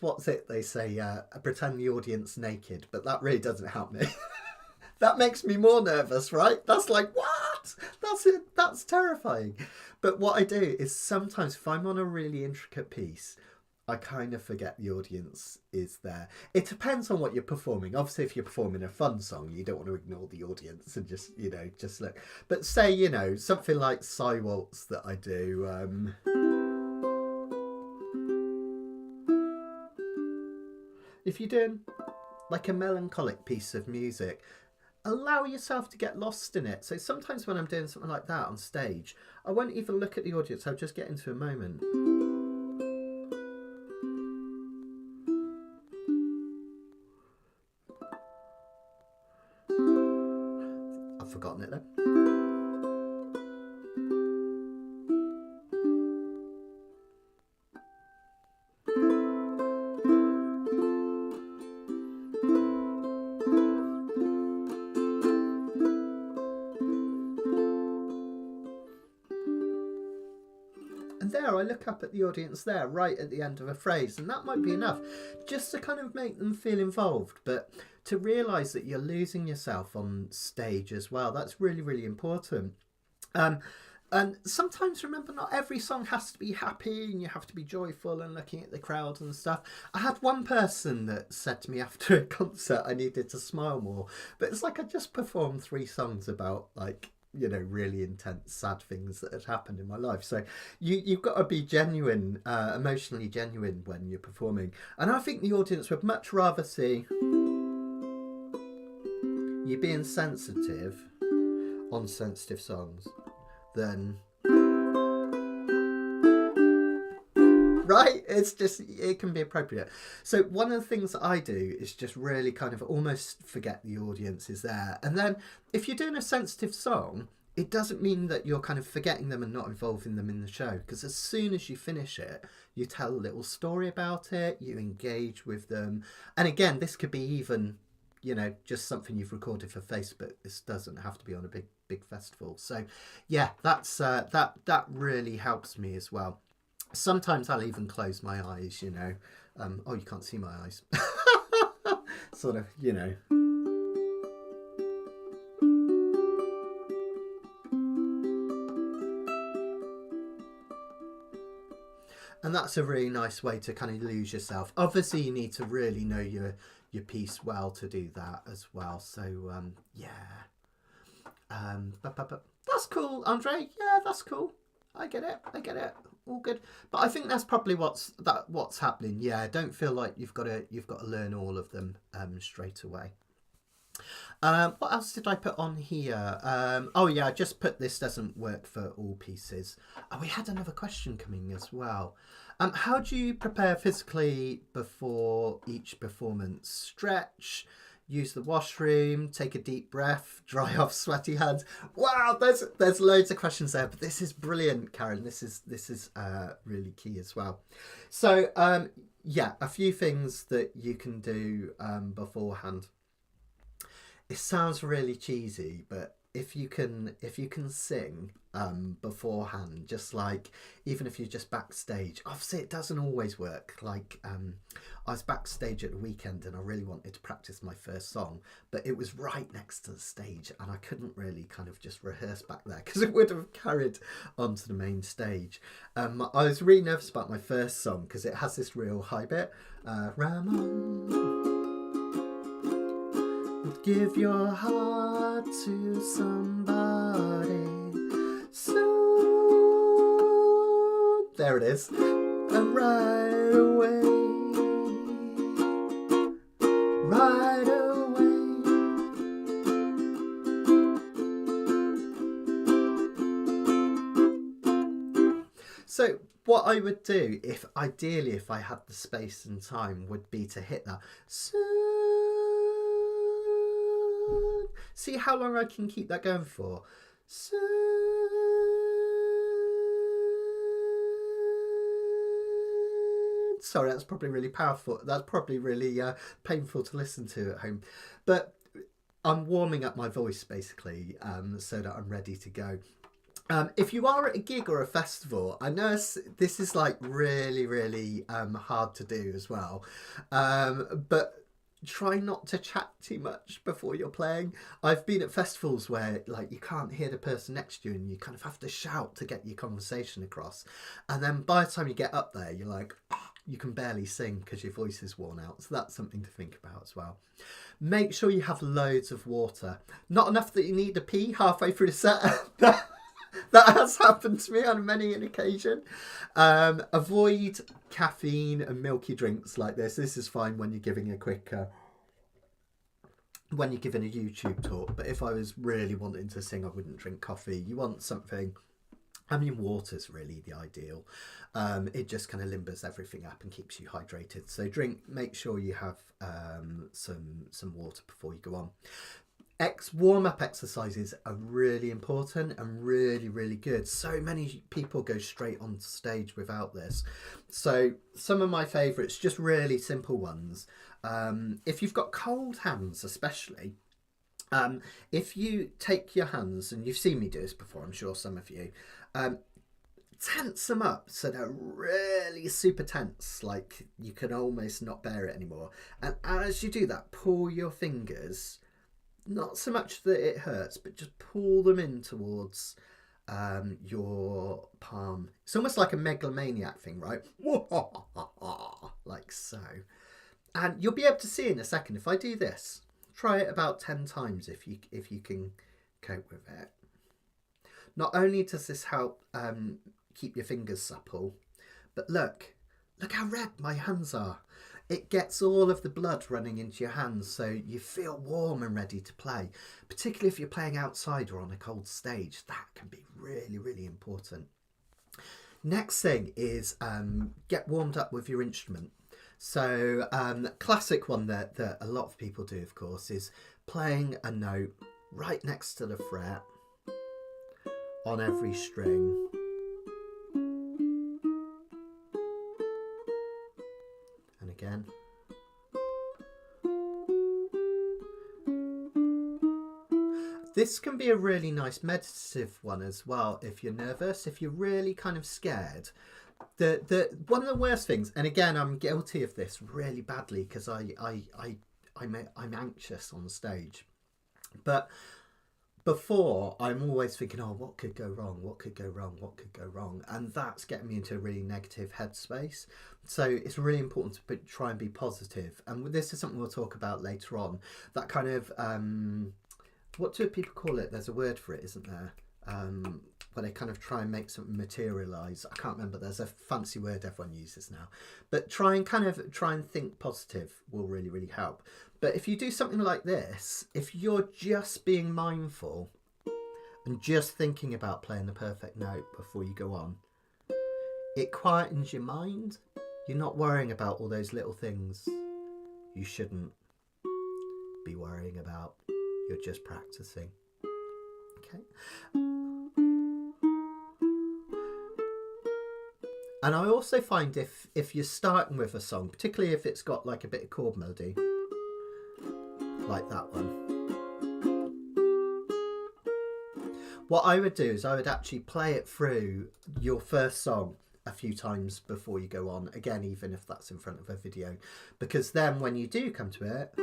they say pretend the audience naked, but that really doesn't help me. That makes me more nervous, right? That's like, what? That's terrifying. But what I do is sometimes if I'm on a really intricate piece, I kind of forget the audience is there. It depends on what you're performing. Obviously, if you're performing a fun song, you don't want to ignore the audience and just look. But say, something like Psy Waltz that I do. If you're doing like a melancholic piece of music, allow yourself to get lost in it. So sometimes when I'm doing something like that on stage, I won't even look at the audience. I'll just get into a moment. I've forgotten it then. There, I look up at the audience there, right at the end of a phrase, and that might be enough just to kind of make them feel involved, but to realise that you're losing yourself on stage as well. That's really, really important. And sometimes, remember, not every song has to be happy and you have to be joyful and looking at the crowd and stuff. I had one person that said to me after a concert I needed to smile more, but it's like I just performed 3 songs about really intense, sad things that had happened in my life. So you've got to be genuine, emotionally genuine when you're performing. And I think the audience would much rather see you being sensitive on sensitive songs than... Right? It can be appropriate. So one of the things that I do is just really kind of almost forget the audience is there. And then if you're doing a sensitive song, it doesn't mean that you're kind of forgetting them and not involving them in the show. Because as soon as you finish it, you tell a little story about it, you engage with them. And again, this could be even, just something you've recorded for Facebook. This doesn't have to be on a big festival. So yeah, that really helps me as well. Sometimes I'll even close my eyes, oh, you can't see my eyes. Sort of, And that's a really nice way to kind of lose yourself. Obviously, you need to really know your piece well to do that as well. So, yeah. That's cool, Andre. Yeah, that's cool. I get it. All good. But I think that's probably what's happening. Yeah, don't feel like you've got to learn all of them straight away. What else did I put on here? Oh yeah, I just put this doesn't work for all pieces. Oh, we had another question coming as well. How do you prepare physically before each performance? Stretch, use the washroom, take a deep breath, dry off sweaty hands. Wow, there's loads of questions there, but this is brilliant, Karen. This is really key as well. So yeah, a few things that you can do beforehand. It sounds really cheesy, but if you can sing beforehand, just like even if you're just backstage, obviously it doesn't always work. Like I was backstage at the weekend and I really wanted to practice my first song, but it was right next to the stage and I couldn't really kind of just rehearse back there because it would have carried onto the main stage. I was really nervous about my first song because it has this real high bit. Ramon, give your heart to somebody soon. There it is. And right away. Right away. So what I would do, if ideally if I had the space and time, would be to hit that soon. See how long I can keep that going for. Soon. Sorry, that's probably really powerful. That's probably really painful to listen to at home. But I'm warming up my voice basically so that I'm ready to go. If you are at a gig or a festival, I know this is like really, really hard to do as well. But try not to chat too much before you're playing. I've been at festivals where like you can't hear the person next to you and you kind of have to shout to get your conversation across. And then by the time you get up there, you're like, you can barely sing because your voice is worn out. So that's something to think about as well. Make sure you have loads of water. Not enough that you need to pee halfway through the set. That has happened to me on many an occasion. Avoid caffeine and milky drinks like this. This is fine when you're giving a quick, when you're giving a YouTube talk. But if I was really wanting to sing, I wouldn't drink coffee. You want something. I mean, water's really the ideal. It just kind of limbers everything up and keeps you hydrated. So make sure you have some water before you go on. Warm-up exercises are really important and really, really good. So many people go straight on stage without this. So some of my favourites, just really simple ones. If you've got cold hands especially, if you take your hands, and you've seen me do this before, I'm sure some of you, tense them up so they're really super tense, like you can almost not bear it anymore. And as you do that, pull your fingers, not so much that it hurts, but just pull them in towards your palm. It's almost like a megalomaniac thing, right? Like so. And you'll be able to see in a second if I do this. Try it about 10 times if you can cope with it. Not only does this help keep your fingers supple, but look how red my hands are. It gets all of the blood running into your hands so you feel warm and ready to play. Particularly if you're playing outside or on a cold stage, that can be really, really important. Next thing is get warmed up with your instrument. So classic one that a lot of people do, of course, is playing a note right next to the fret on every string. And again. This can be a really nice meditative one as well if you're nervous, if you're really kind of scared. The one of the worst things, and again I'm guilty of this really badly because I'm anxious on stage, but before I'm always thinking, oh, what could go wrong, what could go wrong, what could go wrong, and that's getting me into a really negative headspace. So it's really important to try and be positive, and this is something we'll talk about later on, that kind of what do people call it? There's a word for it, isn't there? Where they kind of try and make something materialise. I can't remember. There's a fancy word everyone uses now. But try and think positive will really, really help. But if you do something like this, if you're just being mindful and just thinking about playing the perfect note before you go on, it quietens your mind. You're not worrying about all those little things you shouldn't be worrying about. You're just practicing. Okay. And I also find if you're starting with a song, particularly if it's got like a bit of chord melody, like that one, what I would do is I would actually play it through your first song a few times before you go on, again, even if that's in front of a video, because then when you do come to it,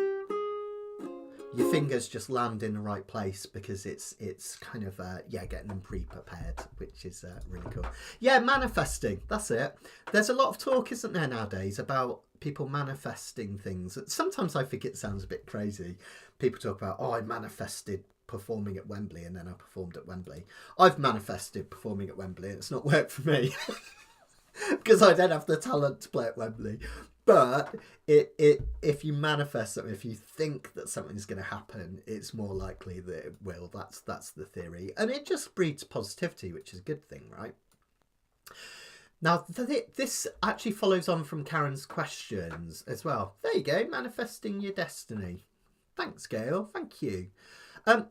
your fingers just land in the right place, because it's kind of getting them pre-prepared, which is really cool. Yeah, manifesting, that's it. There's a lot of talk, isn't there, nowadays about people manifesting things. Sometimes I think it sounds a bit crazy. People talk about, oh, I manifested performing at Wembley, and then I performed at Wembley. I've manifested performing at Wembley, and it's not worked for me because I don't have the talent to play at Wembley. But if you manifest something, if you think that something's going to happen, it's more likely that it will. That's the theory, and it just breeds positivity, which is a good thing, right? Now, this actually follows on from Karen's questions as well. There you go, manifesting your destiny. Thanks, Gail. Thank you.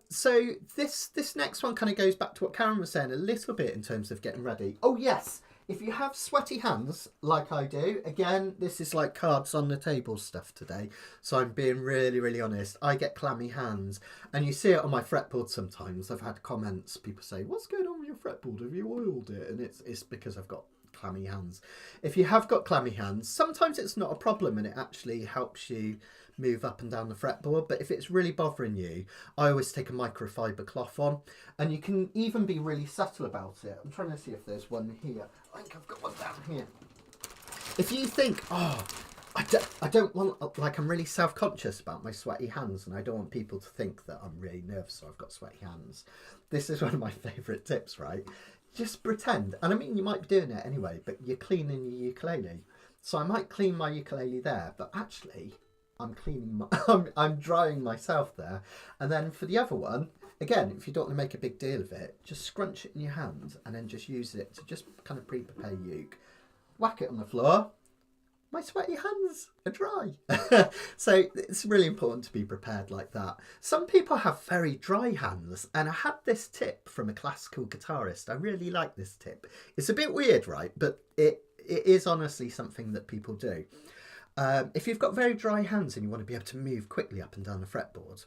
So this next one kind of goes back to what Karen was saying a little bit in terms of getting ready. Oh, yes. If you have sweaty hands, like I do, again, this is like cards on the table stuff today. So I'm being really, really honest. I get clammy hands, and you see it on my fretboard sometimes. I've had comments, people say, what's going on with your fretboard? Have you oiled it? And it's because I've got clammy hands. If you have got clammy hands, sometimes it's not a problem and it actually helps you move up and down the fretboard. But if it's really bothering you, I always take a microfiber cloth on, and you can even be really subtle about it. I'm trying to see if there's one here. I think I've got one down here. If you think, oh, I don't want, like, I'm really self-conscious about my sweaty hands, and I don't want people to think that I'm really nervous so I've got sweaty hands. This is one of my favourite tips, right? Just pretend, and I mean, you might be doing it anyway, but you're cleaning your ukulele. So I might clean my ukulele there, but actually I'm cleaning I'm drying myself there. And then for the other one, again, if you don't want to make a big deal of it, just scrunch it in your hand and then just use it to just kind of pre-prepare your uke. Whack it on the floor. My sweaty hands are dry. So it's really important to be prepared like that. Some people have very dry hands, and I had this tip from a classical guitarist. I really like this tip. It's a bit weird, right? But it is honestly something that people do. If you've got very dry hands and you want to be able to move quickly up and down the fretboard,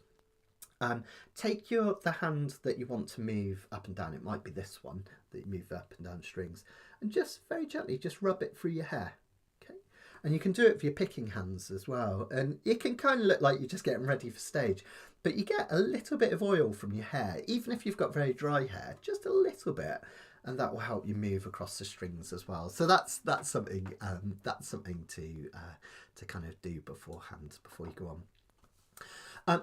take the hand that you want to move up and down. It might be this one that you move up and down strings, and just very gently just rub it through your hair. And you can do it with your picking hands as well. And it can kind of look like you're just getting ready for stage. But you get a little bit of oil from your hair, even if you've got very dry hair, just a little bit. And that will help you move across the strings as well. So that's something to kind of do beforehand, before you go on.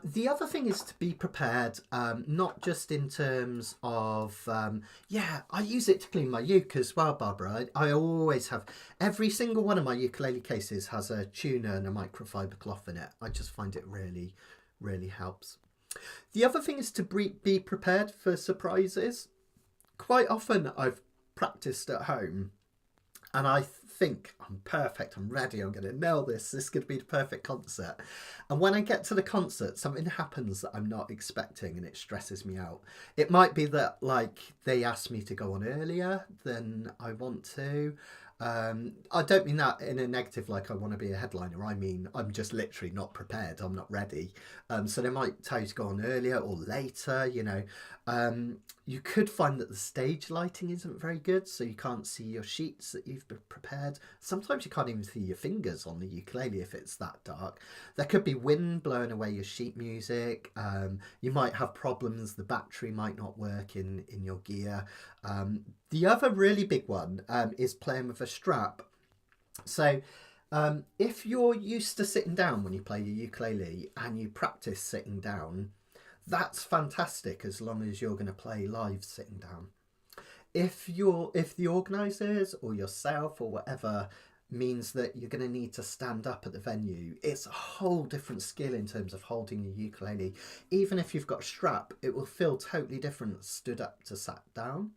The other thing is to be prepared, not just in terms of, I use it to clean my uke as well, Barbara. I always have, every single one of my ukulele cases has a tuner and a microfiber cloth in it. I just find it really, really helps. The other thing is to be prepared for surprises. Quite often I've practiced at home and I think I'm perfect, I'm ready, I'm going to nail this is going to be the perfect concert. And when I get to the concert, something happens that I'm not expecting and it stresses me out. It might be that, like, they ask me to go on earlier than I want to. I don't mean that in a negative, like I want to be a headliner. I mean, I'm just literally not prepared. I'm not ready. So they might tell you to go on earlier or later, you know. You could find that the stage lighting isn't very good, so you can't see your sheets that you've prepared. Sometimes you can't even see your fingers on the ukulele if it's that dark. There could be wind blowing away your sheet music. You might have problems. The battery might not work in your gear. The other really big one is playing with a strap. So if you're used to sitting down when you play your ukulele and you practice sitting down, that's fantastic as long as you're going to play live sitting down. If the organisers or yourself or whatever means that you're going to need to stand up at the venue, it's a whole different skill in terms of holding your ukulele. Even if you've got a strap, it will feel totally different stood up to sat down.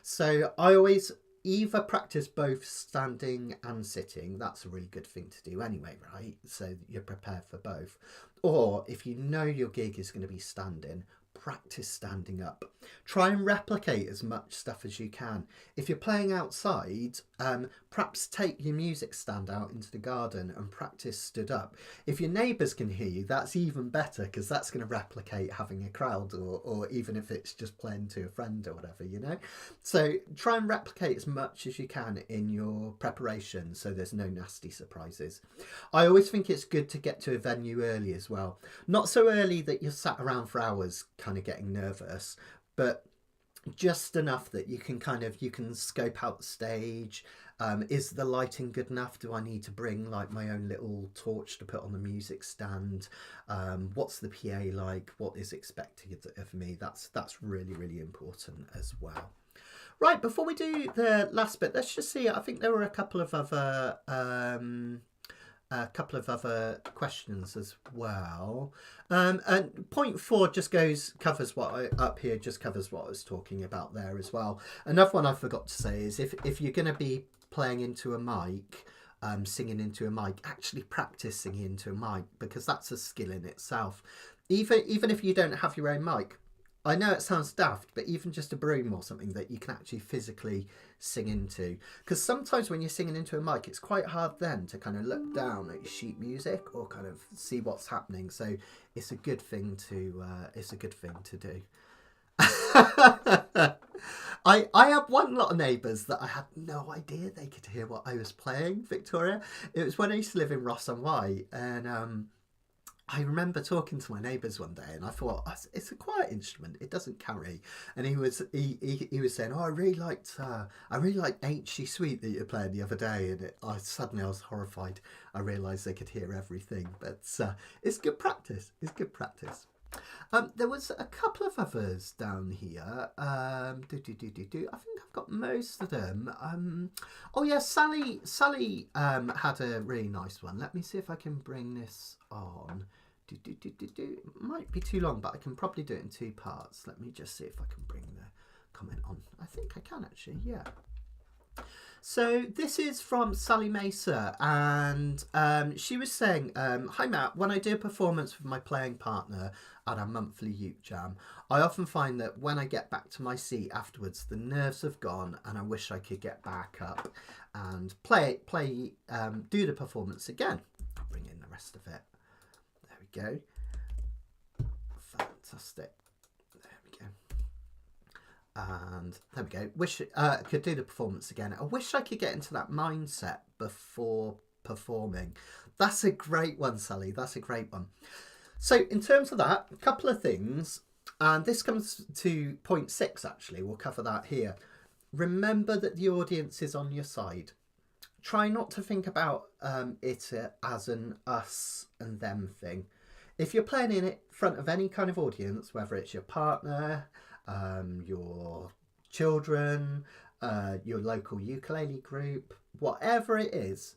So I always either practice both standing and sitting. That's a really good thing to do anyway, right? So you're prepared for both. Or if you know your gig is going to be standing, practice standing up. Try and replicate as much stuff as you can. If you're playing outside, perhaps take your music stand out into the garden and practice stood up. If your neighbours can hear you, that's even better, because that's going to replicate having a crowd, or even if it's just playing to a friend or whatever, you know. So try and replicate as much as you can in your preparation, so there's no nasty surprises. I always think it's good to get to a venue early as well. Not so early that you're sat around for hours kind of getting nervous, but just enough that you can scope out the stage. Is the lighting good enough? Do I need to bring like my own little torch to put on the music stand? What's the PA like? What is expected of me? That's really, really important as well. Right, before we do the last bit, let's just see. I think there were a couple of other questions as well. And point 4 just covers what I was talking about there as well. Another one I forgot to say is if you're going to be playing into a mic, singing into a mic, actually practice singing into a mic, because that's a skill in itself. Even if you don't have your own mic, I know it sounds daft, but even just a broom or something that you can actually physically sing into. Because sometimes when you're singing into a mic, it's quite hard then to kind of look down at your sheet music or kind of see what's happening. So it's a good thing to do. I had one lot of neighbours that I had no idea they could hear what I was playing, Victoria. It was when I used to live in Ross-on-Wye, and I remember talking to my neighbours one day, and I thought, it's a quiet instrument, it doesn't carry. And he was saying, oh, I really liked Ain't She Sweet that you were playing the other day. And I was horrified. I realised they could hear everything. But it's good practice. There was a couple of others down here. I think I've got most of them. Oh yeah, Sally had a really nice one. Let me see if I can bring this on. It might be too long, but I can probably do it in 2 parts. Let me just see if I can bring the comment on. I think I can actually, yeah. So this is from Sally Mesa, and she was saying, hi Matt, when I do a performance with my playing partner at our monthly uke jam, I often find that when I get back to my seat afterwards, the nerves have gone and I wish I could get back up and do the performance again. I'll bring in the rest of it. There we go. Fantastic. And there we go. Wish I could do the performance again. I wish I could get into that mindset before performing. That's a great one, Sally. That's a great one. So in terms of that, a couple of things, and this comes to point 6 actually. We'll cover that here. Remember that the audience is on your side. Try not to think about it as an us and them thing. If you're playing in front of any kind of audience, whether it's your partner, your children, your local ukulele group, whatever it is,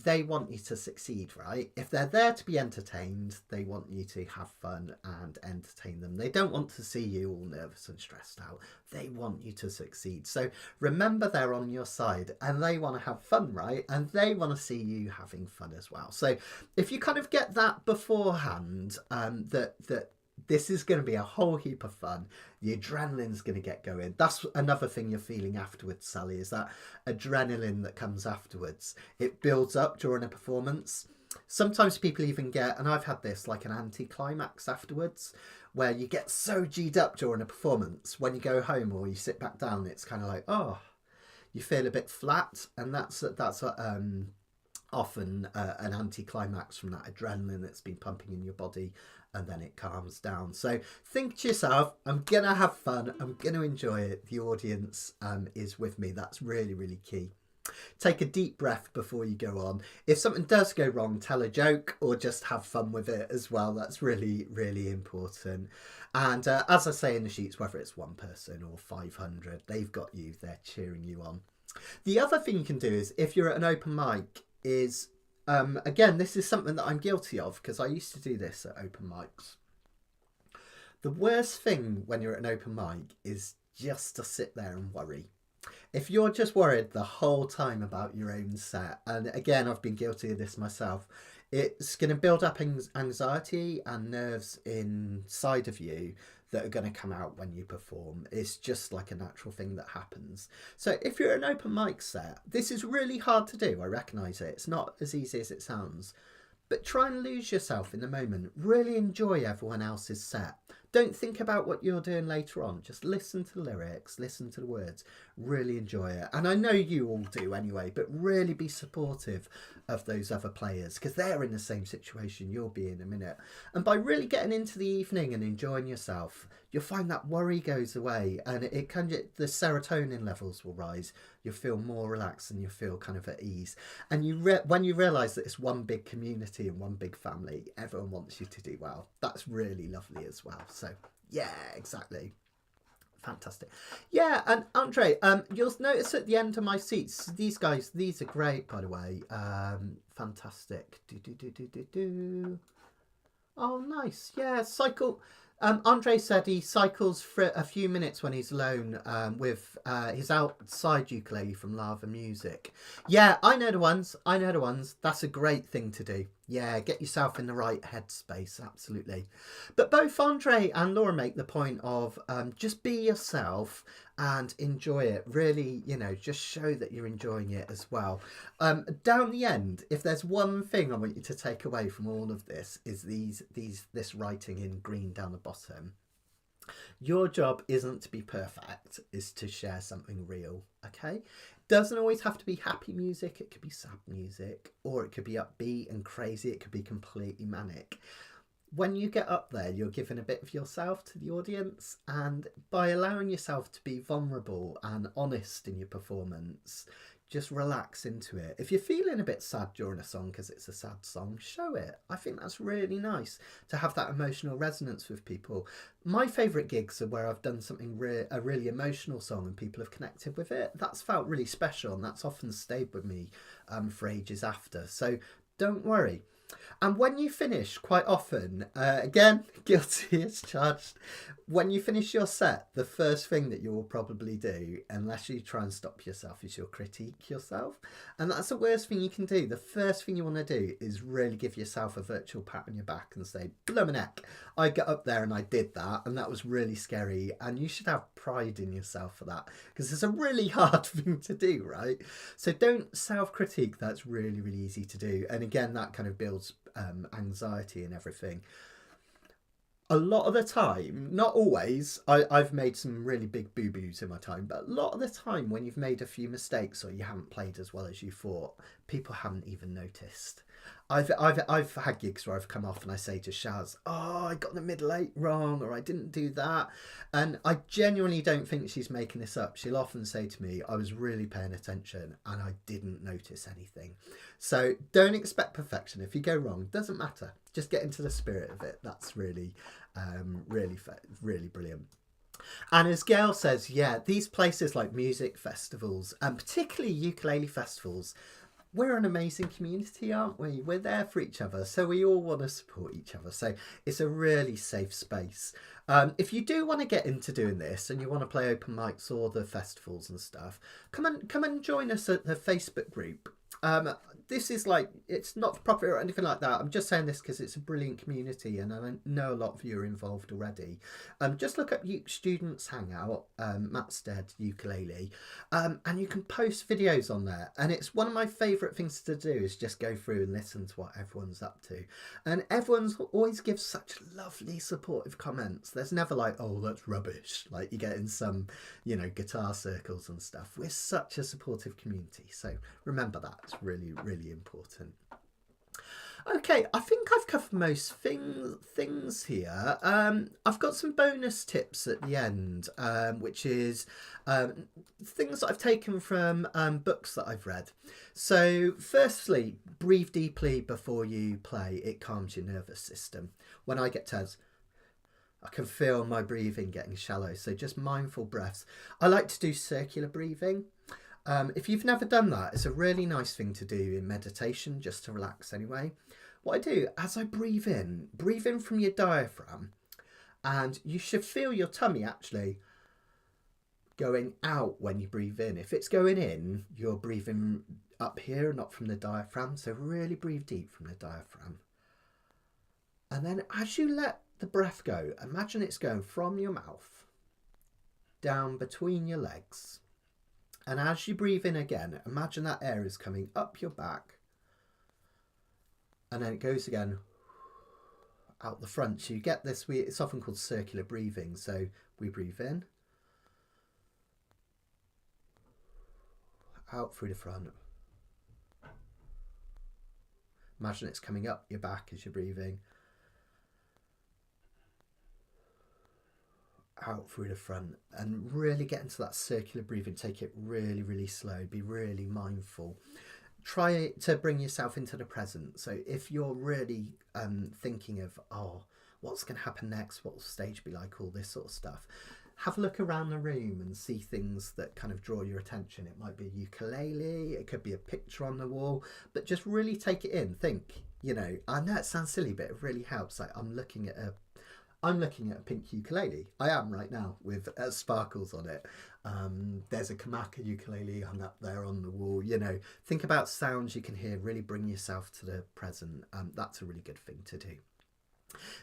they want you to succeed, right? If they're there to be entertained, they want you to have fun and entertain them. They don't want to see you all nervous and stressed out. They want you to succeed. So remember, they're on your side and they want to have fun, right? And they want to see you having fun as well. So if you kind of get that beforehand, that this is going to be a whole heap of fun. The adrenaline's going to get going. That's another thing you're feeling afterwards, Sally, is that adrenaline that comes afterwards. It builds up during a performance. Sometimes people even get, and I've had this, like an anti-climax afterwards, where you get so G'd up during a performance. When you go home or you sit back down, it's kind of like, oh, you feel a bit flat. And that's often an anti-climax from that adrenaline that's been pumping in your body, and then it calms down. So think to yourself, I'm gonna have fun, I'm gonna enjoy it, the audience is with me. That's really, really key. Take a deep breath before you go on. If something does go wrong, tell a joke or just have fun with it as well. That's really, really important. And as I say in the sheets, whether it's 1 person or 500, they've got you, they're cheering you on. The other thing you can do is, if you're at an open mic, is again, this is something that I'm guilty of because I used to do this at open mics. The worst thing when you're at an open mic is just to sit there and worry. If you're just worried the whole time about your own set, and again, I've been guilty of this myself, it's going to build up anxiety and nerves inside of you that are going to come out when you perform. It's just like a natural thing that happens. So if you're an open mic set, this is really hard to do. I recognise it. It's not as easy as it sounds. But try and lose yourself in the moment. Really enjoy everyone else's set. Don't think about what you're doing later on. Just listen to the lyrics, listen to the words. Really enjoy it. And I know you all do anyway, but really be supportive of those other players because they're in the same situation you'll be in a minute. And by really getting into the evening and enjoying yourself, you'll find that worry goes away and the serotonin levels will rise. You'll feel more relaxed and you'll feel kind of at ease. And when you realise that it's one big community and one big family, everyone wants you to do well. That's really lovely as well. So yeah, exactly. Fantastic. Yeah, and Andre, you'll notice at the end of my seats, these are great, by the way. Fantastic. Oh, nice. Yeah, cycle. Andre said he cycles for a few minutes when he's alone with his outside ukulele from Lava Music. Yeah, I know the ones. That's a great thing to do. Yeah, get yourself in the right headspace, absolutely. But both Andre and Laura make the point of just be yourself and enjoy it. Really, just show that you're enjoying it as well. Down the end, if there's one thing I want you to take away from all of this, is this writing in green down the bottom. Your job isn't to be perfect, is to share something real, okay? Doesn't always have to be happy music. It could be sad music, or it could be upbeat and crazy. It could be completely manic. When you get up there, you're giving a bit of yourself to the audience, and by allowing yourself to be vulnerable and honest in your performance, just relax into it. If you're feeling a bit sad during a song because it's a sad song, show it. I think that's really nice to have that emotional resonance with people. My favourite gigs are where I've done something a really emotional song and people have connected with it. That's felt really special and that's often stayed with me for ages after. So don't worry. And when you finish, quite often, again, guilty as charged, when you finish your set, the first thing that you will probably do, unless you try and stop yourself, is you'll critique yourself. And that's the worst thing you can do. The first thing you want to do is really give yourself a virtual pat on your back and say, bloomin' heck, I got up there and I did that, and that was really scary. And you should have pride in yourself for that, because it's a really hard thing to do, right? So don't self-critique. That's really, really easy to do. And again, that kind of builds anxiety and everything. A lot of the time, not always, I've made some really big boo-boos in my time, but a lot of the time when you've made a few mistakes or you haven't played as well as you thought, people haven't even noticed. I've had gigs where I've come off and I say to Shaz, oh, I got the middle eight wrong, or I didn't do that. And I genuinely don't think she's making this up. She'll often say to me, I was really paying attention and I didn't notice anything. So don't expect perfection. If you go wrong, doesn't matter. Just get into the spirit of it. That's really, really brilliant. And as Gail says, yeah, these places like music festivals, and particularly ukulele festivals, we're an amazing community, aren't we? We're there for each other, so we all want to support each other. So it's a really safe space. If you do want to get into doing this and you want to play open mics or the festivals and stuff, come and join us at the Facebook group. This is like, it's not for profit or anything like that. I'm just saying this because it's a brilliant community and I know a lot of you are involved already. Just look up Students Hangout, Matt Stead Ukulele, and you can post videos on there. And it's one of my favourite things to do is just go through and listen to what everyone's up to. And everyone's always gives such lovely supportive comments. There's never like, oh, that's rubbish, like you get in some, guitar circles and stuff. We're such a supportive community. So remember that. It's really, really important. Okay, I think I've covered most things here. I've got some bonus tips at the end, which is things that I've taken from books that I've read. So firstly, breathe deeply before you play. It calms your nervous system. When I get tense, I can feel my breathing getting shallow. So just mindful breaths. I like to do circular breathing. If you've never done that, it's a really nice thing to do in meditation, just to relax anyway. What I do, as I breathe in from your diaphragm, and you should feel your tummy actually going out when you breathe in. If it's going in, you're breathing up here, not from the diaphragm. So really breathe deep from the diaphragm. And then as you let the breath go, imagine it's going from your mouth down between your legs. And as you breathe in again, imagine that air is coming up your back. And then it goes again out the front. So you get this, it's often called circular breathing. So we breathe in, out through the front. Imagine it's coming up your back as you're breathing. Out through the front, and really get into that circular breathing. Take it really, really slow. Be really mindful. Try to bring yourself into the present. So if you're really thinking of, oh, what's going to happen next? What will the stage be like? All this sort of stuff. Have a look around the room and see things that kind of draw your attention. It might be a ukulele, it could be a picture on the wall, but just really take it in. Think, you know, I know it sounds silly, but it really helps. Like I'm looking at a pink ukulele. I am right now with sparkles on it. There's a Kamaka ukulele hung up there on the wall. You know, think about sounds you can hear. Really bring yourself to the present. That's a really good thing to do.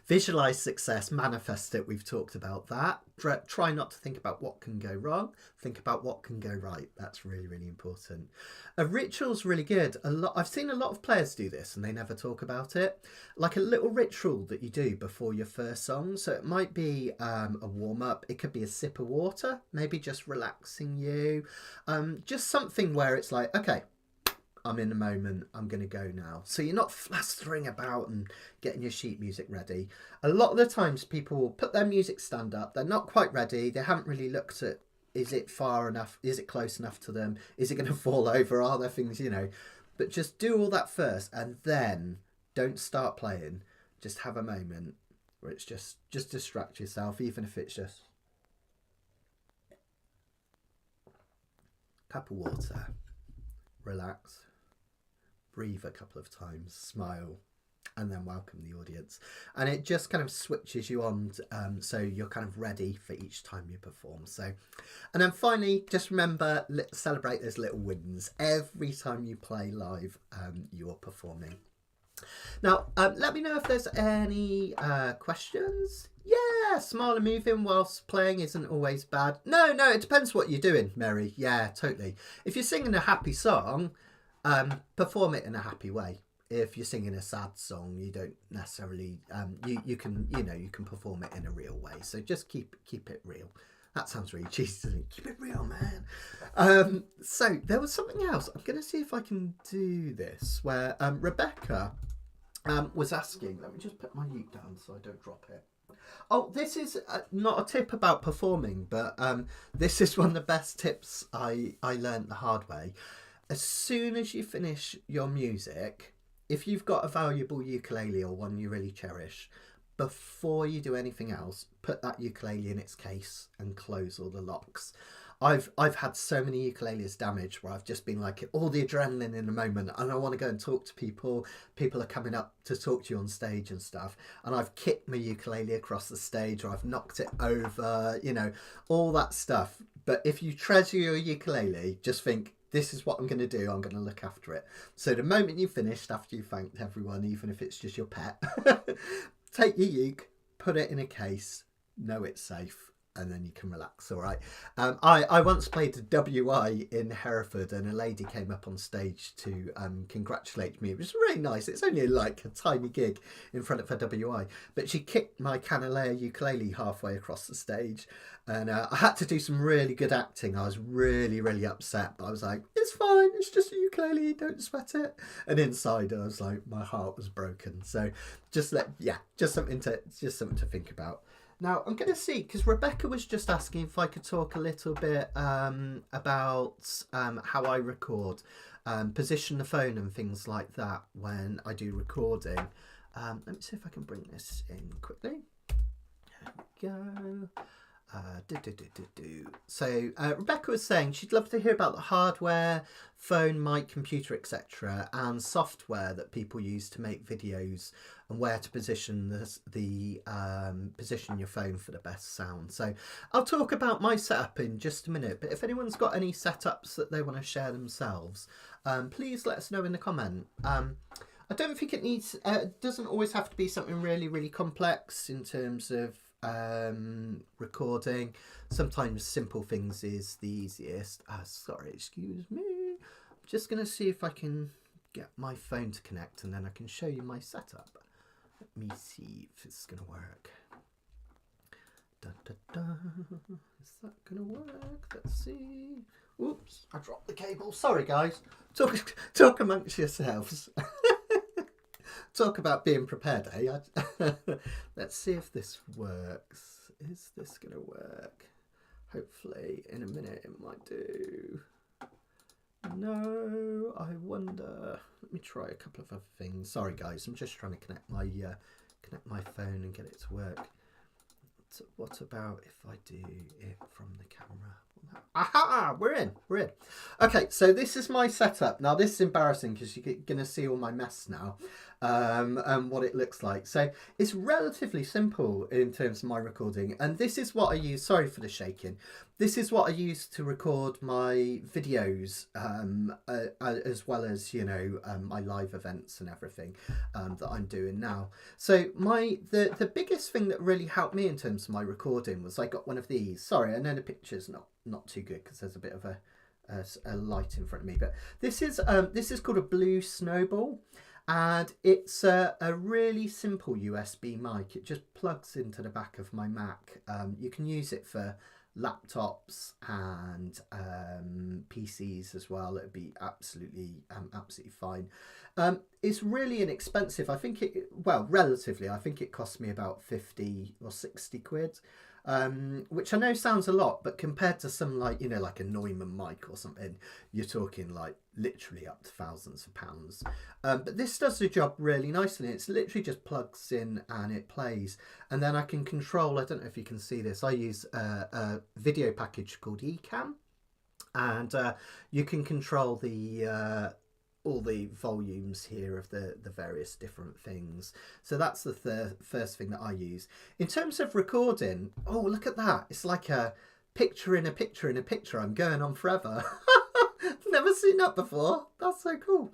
Visualize success, manifest it. We've talked about that. Try not to think about what can go wrong. Think about what can go right. That's really, really important. A ritual's really good. I've seen a lot of players do this and they never talk about it. Like a little ritual that you do before your first song. So it might be a warm up. It could be a sip of water, maybe just relaxing you. Just something where it's like, okay, I'm in the moment, I'm going to go now. So you're not flustering about and getting your sheet music ready. A lot of the times people will put their music stand up, they're not quite ready, they haven't really looked at, is it far enough, is it close enough to them, is it going to fall over, are there things, you know. But just do all that first and then don't start playing. Just have a moment where it's just distract yourself, even if it's just a cup of water, relax. Breathe a couple of times, smile, and then welcome the audience. And it just kind of switches you on, so you're kind of ready for each time you perform. So, and then finally, just remember, celebrate those little wins. Every time you play live, you're performing. Now, let me know if there's any questions. Yeah, smile and moving whilst playing isn't always bad. No, it depends what you're doing, Mary. Yeah, totally. If you're singing a happy song, perform it in a happy way. If you're singing a sad song, you don't necessarily you can perform it in a real way. So just keep it real. That sounds really cheesy, doesn't it? Keep it real, man. So there was something else. I'm going to see if I can do this where Rebecca was asking. Let me just put my uke down so I don't drop it. Oh, this is not a tip about performing, but this is one of the best tips I learned the hard way. As soon as you finish your music, if you've got a valuable ukulele or one you really cherish, before you do anything else, put that ukulele in its case and close all the locks. I've had so many ukuleles damaged where I've just been like, all the adrenaline in the moment and I want to go and talk to people. People are coming up to talk to you on stage and stuff. And I've kicked my ukulele across the stage or I've knocked it over, you know, all that stuff. But if you treasure your ukulele, just think, this is what I'm going to do. I'm going to look after it. So the moment you've finished, after you've thanked everyone, even if it's just your pet, take your uke, put it in a case, know it's safe, and then you can relax. All right. I once played a WI in Hereford and a lady came up on stage to congratulate me. It was really nice. It's only like a tiny gig in front of her WI, but she kicked my Canalea ukulele halfway across the stage and I had to do some really good acting. I was really, really upset, but I was like, it's fine. It's just a ukulele. Don't sweat it. And inside I was like, my heart was broken. So just something to think about. Now, I'm going to see, because Rebecca was just asking if I could talk a little bit about how I record, position the phone and things like that when I do recording. Let me see if I can bring this in quickly. There we go. So Rebecca was saying she'd love to hear about the hardware, phone, mic, computer, etc., and software that people use to make videos and where to position position your phone for the best sound. So I'll talk about my setup in just a minute, but if anyone's got any setups that they want to share themselves, please let us know in the comment. I don't think it needs, doesn't always have to be something really, really complex in terms of recording. Sometimes simple things is the easiest. Sorry, excuse me. I'm just going to see if I can get my phone to connect and then I can show you my setup. Let me see if it's going to work. Da, da, da. Is that going to work? Let's see. Oops, I dropped the cable. Sorry, guys. Talk amongst yourselves. Talk about being prepared, eh? Let's see if this works. Is this going to work? Hopefully, in a minute it might do. No, I wonder. Let me try a couple of other things. Sorry, guys. I'm just trying to connect my phone and get it to work. So what about if I do it from the camera? Aha! We're in. Okay, so this is my setup. Now, this is embarrassing because you're going to see all my mess now and what it looks like. So it's relatively simple in terms of my recording. And this is what I use. Sorry for the shaking. This is what I use to record my videos as well as, you know, my live events and everything that I'm doing now. So the biggest thing that really helped me in terms of my recording was I got one of these. Sorry, I know the picture's not too good because there's a bit of a light in front of me, but this is called a Blue Snowball, and it's a really simple USB mic. It just plugs into the back of my Mac. You can use it for laptops and PCs as well. It'd be absolutely fine. It's really inexpensive. I think relatively. I think it cost me about 50 or 60 quid. Which I know sounds a lot, but compared to some like a Neumann mic or something, you're talking like literally up to thousands of pounds. But this does the job really nicely. It's literally just plugs in and it plays. And then I can control, I don't know if you can see this, I use a video package called Ecamm. And you can control the all the volumes here of the various different things. So that's the first thing that I use. In terms of recording, oh, look at that. It's like a picture in a picture in a picture. I'm going on forever. Never seen that before. That's so cool.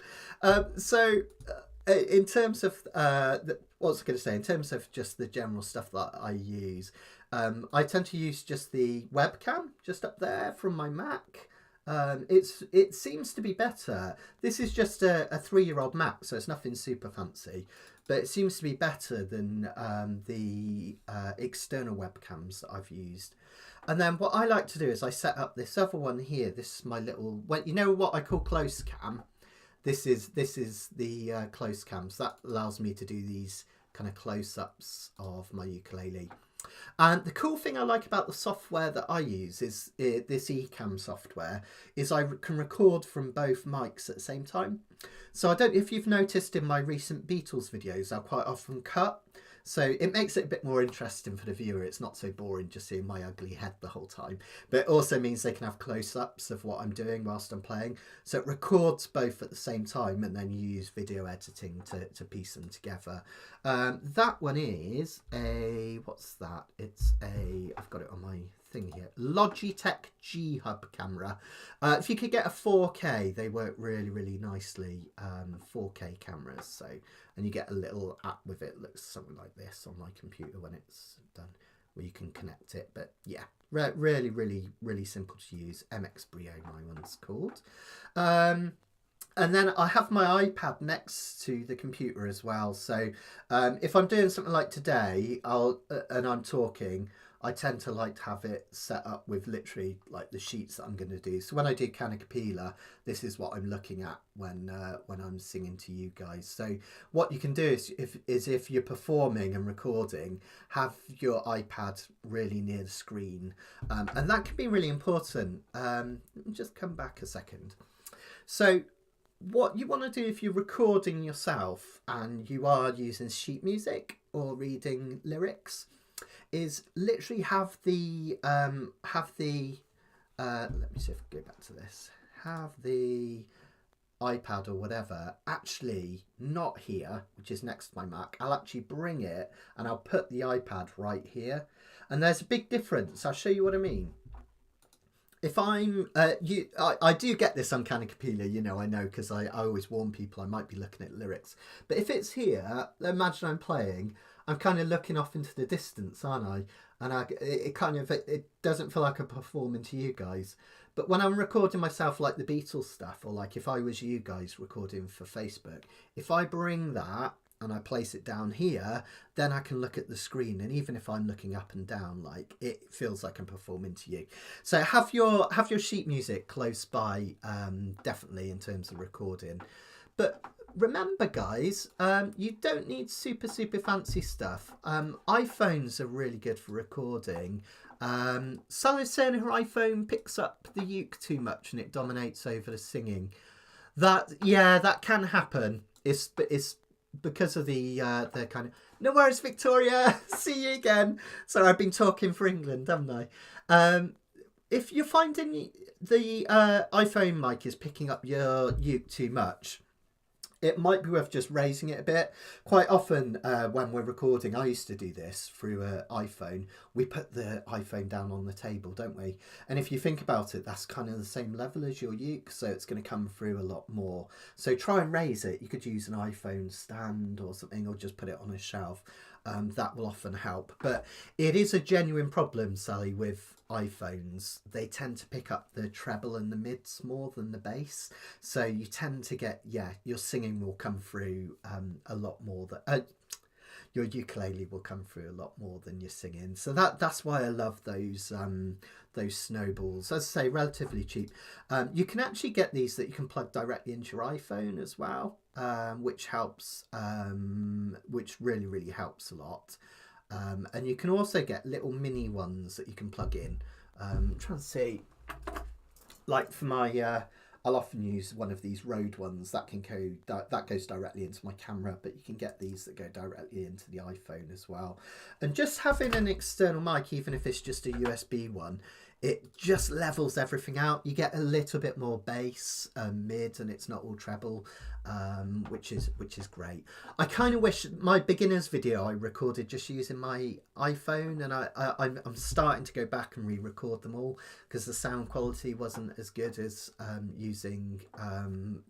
In terms of, what was I going to say? In terms of just the general stuff that I use, I tend to use just the webcam just up there from my Mac. It seems to be better. This is just a 3-year-old Mac, so it's nothing super fancy, but it seems to be better than the external webcams that I've used. And then what I like to do is I set up this other one here. This is my little, you know what I call close cam? This is the close cam. So that allows me to do these kind of close-ups of my ukulele. And the cool thing I like about the software that I use is this Ecamm software is I can record from both mics at the same time. So I don't, if you've noticed in my recent Beatles videos, I'll quite often cut. So it makes it a bit more interesting for the viewer. It's not so boring just seeing my ugly head the whole time. But it also means they can have close-ups of what I'm doing whilst I'm playing. So it records both at the same time, and then you use video editing to piece them together. That one is a, what's that? It's a, I've got it on my thing here, Logitech G Hub camera. If you could get a 4K, they work really, really nicely. 4K cameras. So, and you get a little app with it. Looks something like this on my computer when it's done, where you can connect it. But yeah, really, really, really simple to use. MX Brio, my one's called. And then I have my iPad next to the computer as well. So if I'm doing something like today, and I'm talking, I tend to like to have it set up with literally like the sheets that I'm going to do. So when I do Canacapella, this is what I'm looking at when I'm singing to you guys. So what you can do is if you're performing and recording, have your iPad really near the screen, and that can be really important. Let me just come back a second. So what you want to do if you're recording yourself and you are using sheet music or reading lyrics is literally have the let me see if I can go back to this. Have the iPad or whatever actually not here, which is next to my Mac. I'll actually bring it and I'll put the iPad right here. And there's a big difference. I'll show you what I mean. if I'm I do get this uncanny capilla, you know, I know, because I always warn people I might be looking at lyrics. But if it's here, imagine I'm playing, I'm kind of looking off into the distance, aren't I? And it kind of, it doesn't feel like I'm performing to you guys. But when I'm recording myself, like the Beatles stuff, or like if I was you guys recording for Facebook, if I bring that and I place it down here, then I can look at the screen, and even if I'm looking up and down, like, it feels like I'm performing to you. So have your sheet music close by, definitely, in terms of recording. But remember, guys, you don't need super fancy stuff. iPhones are really good for recording. Sally's saying her iPhone picks up the uke too much and it dominates over the singing. That can happen. It's because of the kind of, no worries, Victoria, see you again. So I've been talking for England, haven't I? If you're finding the iPhone mic is picking up your uke too much, it might be worth just raising it a bit. Quite often when we're recording, I used to do this through an iPhone. We put the iPhone down on the table, don't we? And if you think about it, that's kind of the same level as your uke, so it's going to come through a lot more. So try and raise it. You could use an iPhone stand or something, or just put it on a shelf. That will often help. But it is a genuine problem, Sally, with iPhones. They tend to pick up the treble and the mids more than the bass, so you tend to get, your singing will come through a lot more than your ukulele will come through a lot more than your singing. So that's why I love those snowballs. As I say, relatively cheap. You can actually get these that you can plug directly into your iPhone as well, which helps, which really helps a lot. And you can also get little mini ones that you can plug in. I'm trying to see, like for my, I'll often use one of these Rode ones that can go, that goes directly into my camera, but you can get these that go directly into the iPhone as well. And just having an external mic, even if it's just a USB one, it just levels everything out. You get a little bit more bass, mid, and it's not all treble, which is great. I kind of wish my beginners video I recorded just using my iPhone, and I'm starting to go back and re-record them all because the sound quality wasn't as good as using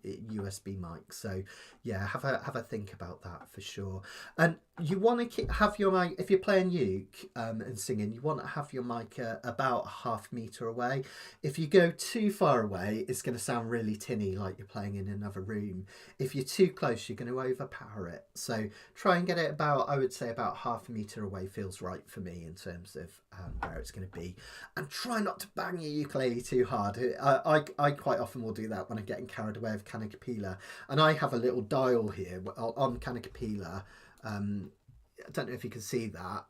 USB mic. So yeah, have a think about that for sure. And you want to have your mic, if you're playing uke and singing, you want to have your mic about half meter away. If you go too far away, it's going to sound really tinny, like you're playing in another room. If you're too close, you're going to overpower it. So try and get it about, I would say about half a meter away feels right for me in terms of where it's going to be. And try not to bang your ukulele too hard. I quite often will do that when I'm getting carried away with Canacapilla. And I have a little dial here on Canacapilla. I don't know if you can see that.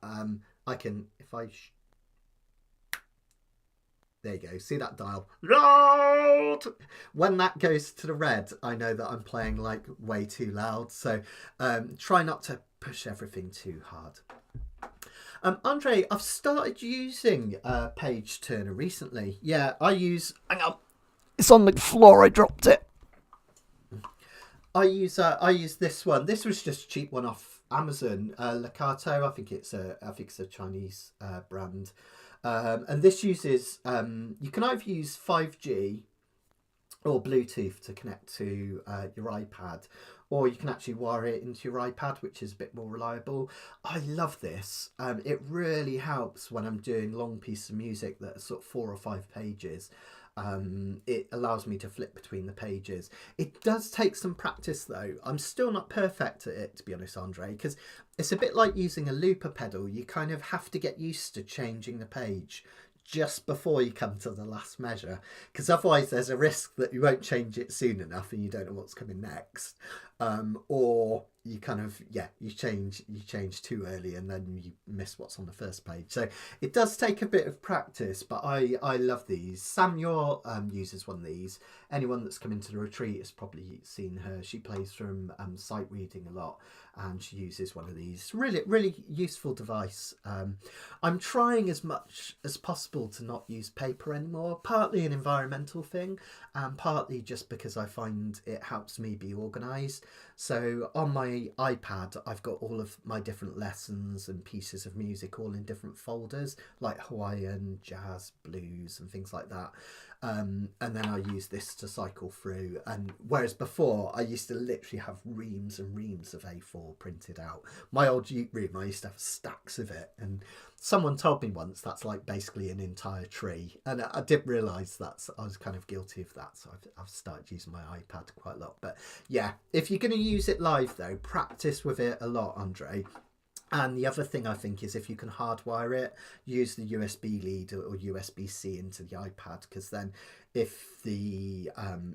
I can, if I... There you go. See that dial? Loud! When that goes to the red, I know that I'm playing like way too loud. So try not to push everything too hard. Andre, I've started using Page Turner recently. Yeah, I use... Hang on. It's on the floor. I dropped it. I use this one. This was just a cheap one off Amazon. Lakato. I think it's a Chinese brand. And this uses, you can either use 5G or Bluetooth to connect to your iPad, or you can actually wire it into your iPad, which is a bit more reliable. I love this. It really helps when I'm doing long pieces of music that are sort of 4 or 5 pages. It allows me to flip between the pages. It does take some practice though. I'm still not perfect at it, to be honest, Andre, because it's a bit like using a looper pedal. You kind of have to get used to changing the page just before you come to the last measure, because otherwise there's a risk that you won't change it soon enough and you don't know what's coming next, or you kind of you change too early and then you miss what's on the first page. So it does take a bit of practice, but I love these. Samuel uses one of these. Anyone that's come into the retreat has probably seen her. She plays from sight reading a lot, and she uses one of these. Really useful device. I'm trying as much as possible to not use paper anymore, partly an environmental thing and partly just because I find it helps me be organised. So on my iPad I've got all of my different lessons and pieces of music all in different folders, like Hawaiian, jazz, blues and things like that. And then I use this to cycle through, and whereas before I used to literally have reams and reams of A4 printed out. My old ute room, I used to have stacks of it, and someone told me once that's like basically an entire tree, and I didn't realise I was kind of guilty of that, so I've started using my iPad quite a lot. But yeah, if you're going to use it live though, practice with it a lot, Andre. And the other thing I think is if you can hardwire it, use the USB lead or USB-C into the iPad, because then if the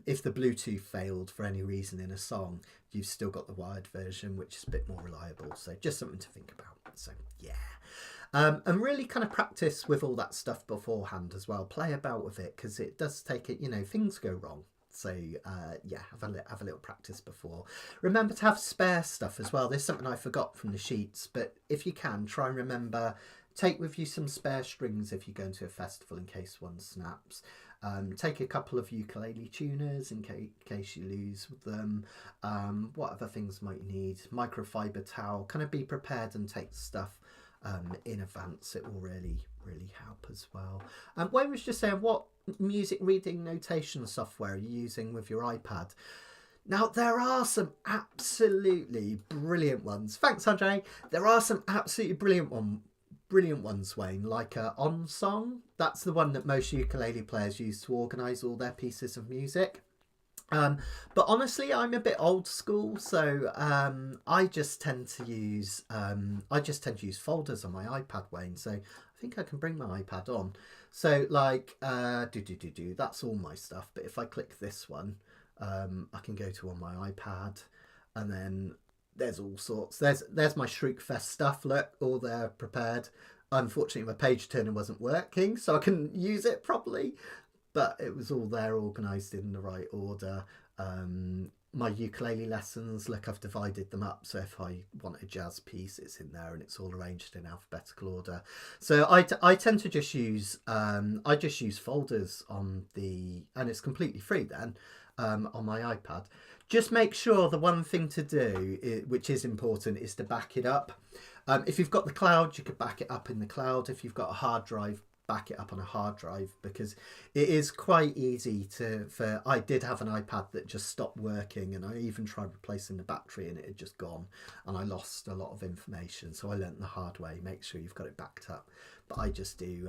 Bluetooth failed for any reason in a song, you've still got the wired version, which is a bit more reliable. So just something to think about. So yeah. And really kind of practice with all that stuff beforehand as well. Play about with it, because it does take it, things go wrong. So yeah, have a little practice before. Remember to have spare stuff as well. There's something I forgot from the sheets, but if you can, try and remember, take with you some spare strings if you go into a festival in case one snaps. Take a couple of ukulele tuners in case you lose them. What other things might you need? Microfiber towel. Kind of be prepared and take stuff in advance. It will really help as well. Wayne was just saying, what music reading notation software are you using with your iPad? Now, there are some absolutely brilliant ones. Thanks, Andre. There are some absolutely brilliant ones, Wayne, like OnSong. That's the one that most ukulele players use to organise all their pieces of music. But honestly, I'm a bit old school, so I just tend to use folders on my iPad, Wayne. So I think I can bring my iPad on. So like that's all my stuff. But if I click this one, I can go to on my iPad, and then there's all sorts. There's my Shriekfest stuff. Look, all there prepared. Unfortunately, my page turner wasn't working, so I couldn't use it properly. But it was all there, organised in the right order. My ukulele lessons, look, I've divided them up, so if I want a jazz piece, it's in there and it's all arranged in alphabetical order. So I tend to just use folders on and it's completely free then, on my iPad. Just make sure the one thing to do, which is important, is to back it up. If you've got the cloud, you could back it up in the cloud. If you've got a hard drive, back it up on a hard drive, because it is quite easy I did have an iPad that just stopped working, and I even tried replacing the battery and it had just gone, and I lost a lot of information. So I learnt the hard way, make sure you've got it backed up. But I just do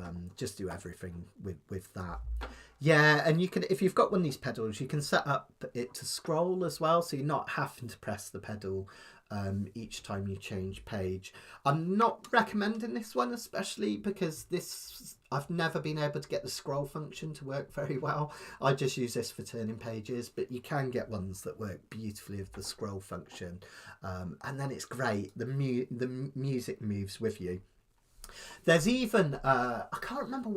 everything with that. Yeah, and you can, if you've got one of these pedals, you can set up it to scroll as well, so you're not having to press the pedal each time you change page. I'm not recommending this one, especially because I've never been able to get the scroll function to work very well. I just use this for turning pages, but you can get ones that work beautifully with the scroll function, and then it's great. The music moves with you. There's even I can't remember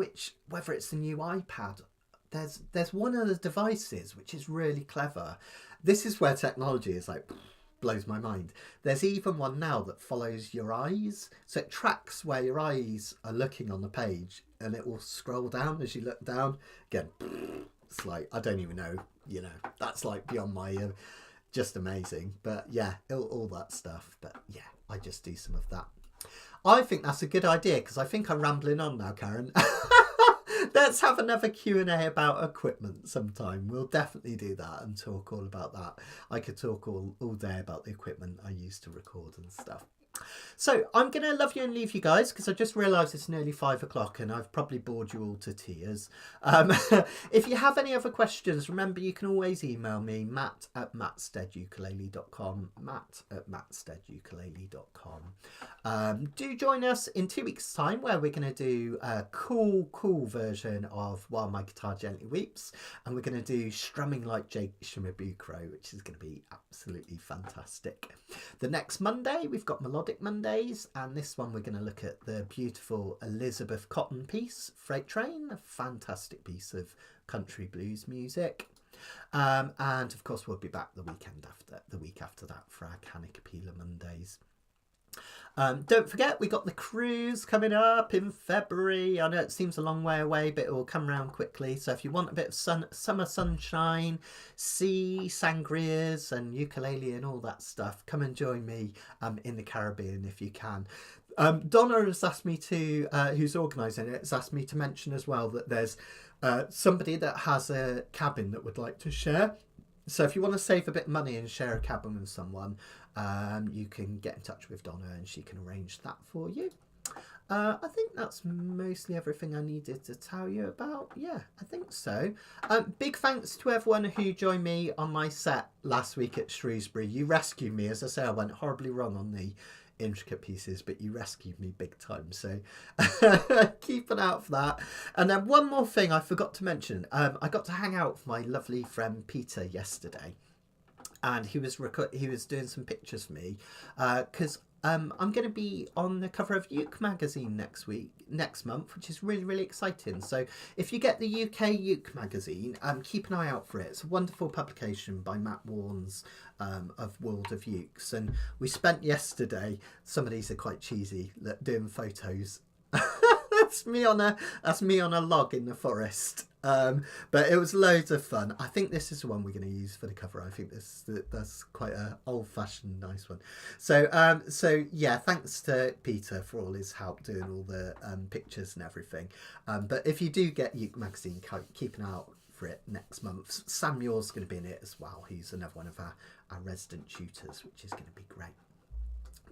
whether it's the new iPad. There's one of the devices which is really clever. This is where technology is like blows my mind. There's even one now that follows your eyes, so it tracks where your eyes are looking on the page, and it will scroll down as you look down. Again, it's like, I don't even know, that's like beyond my just amazing. But yeah, all that stuff. But yeah, I just do some of that. I think that's a good idea, because I think I'm rambling on now, Karen. Let's have another Q&A about equipment sometime. We'll definitely do that and talk all about that. I could talk all day about the equipment I use to record and stuff. So I'm going to love you and leave you guys, because I just realised it's nearly 5 o'clock and I've probably bored you all to tears. If you have any other questions, remember you can always email me, matt@mattsteadukulele.com, matt@mattsteadukulele.com. Do join us in 2 weeks' time, where we're going to do a cool version of While My Guitar Gently Weeps, and we're going to do Strumming Like Jake Shimabukuro, which is going to be absolutely fantastic. The next Monday, we've got Melodic Mondays, and this one we're going to look at the beautiful Elizabeth Cotton piece, Freight Train, a fantastic piece of country blues music. And of course, we'll be back the week after that for our Canicapila Mondays. Don't forget, we got the cruise coming up in February. I know it seems a long way away, but it will come around quickly. So if you want a bit of summer sunshine, sea, sangrias and ukulele and all that stuff, come and join me in the Caribbean if you can. Donna has asked me to, who's organising it, has asked me to mention as well that there's somebody that has a cabin that would like to share. So if you want to save a bit of money and share a cabin with someone, you can get in touch with Donna and she can arrange that for you. I think that's mostly everything I needed to tell you about. Yeah, I think so. Big thanks to everyone who joined me on my set last week at Shrewsbury. You rescued me. As I say, I went horribly wrong on the intricate pieces, but you rescued me big time, so keep an eye out for that. And then one more thing I forgot to mention, I got to hang out with my lovely friend Peter yesterday, and he was doing some pictures for me because I'm going to be on the cover of Uke magazine next month, which is really, really exciting. So if you get the UK Uke magazine, keep an eye out for it. It's a wonderful publication by Matt Warnes of World of Ukes. And we spent yesterday, some of these are quite cheesy, doing photos. That's me on a log in the forest. But it was loads of fun. I think this is the one we're going to use for the cover. I think that's quite an old-fashioned nice one. So yeah, thanks to Peter for all his help doing all the pictures and everything. But if you do get Uke magazine, keep an eye out for it next month. Samuel's going to be in it as well. He's another one of our resident tutors, which is going to be great.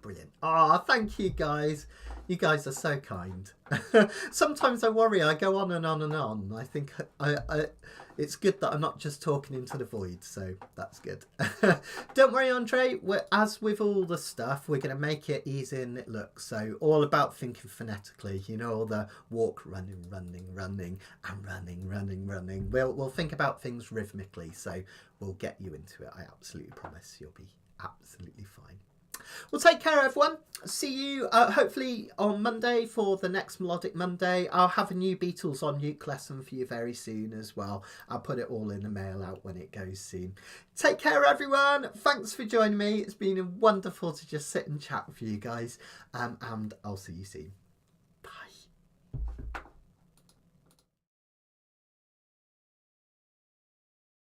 Brilliant. Oh, thank you guys. You guys are so kind. Sometimes I worry I go on and on and on. I think it's good that I'm not just talking into the void, so that's good. Don't worry, Andre. As with all the stuff, we're going to make it easy and it looks. So all about thinking phonetically, you know, all the walk, running, and running. We'll think about things rhythmically, so we'll get you into it. I absolutely promise you'll be absolutely fine. Well, take care, everyone. See you hopefully on Monday for the next Melodic Monday. I'll have a new Beatles on Uke lesson for you very soon as well. I'll put it all in the mail out when it goes soon. Take care, everyone. Thanks for joining me. It's been wonderful to just sit and chat with you guys. And I'll see you soon.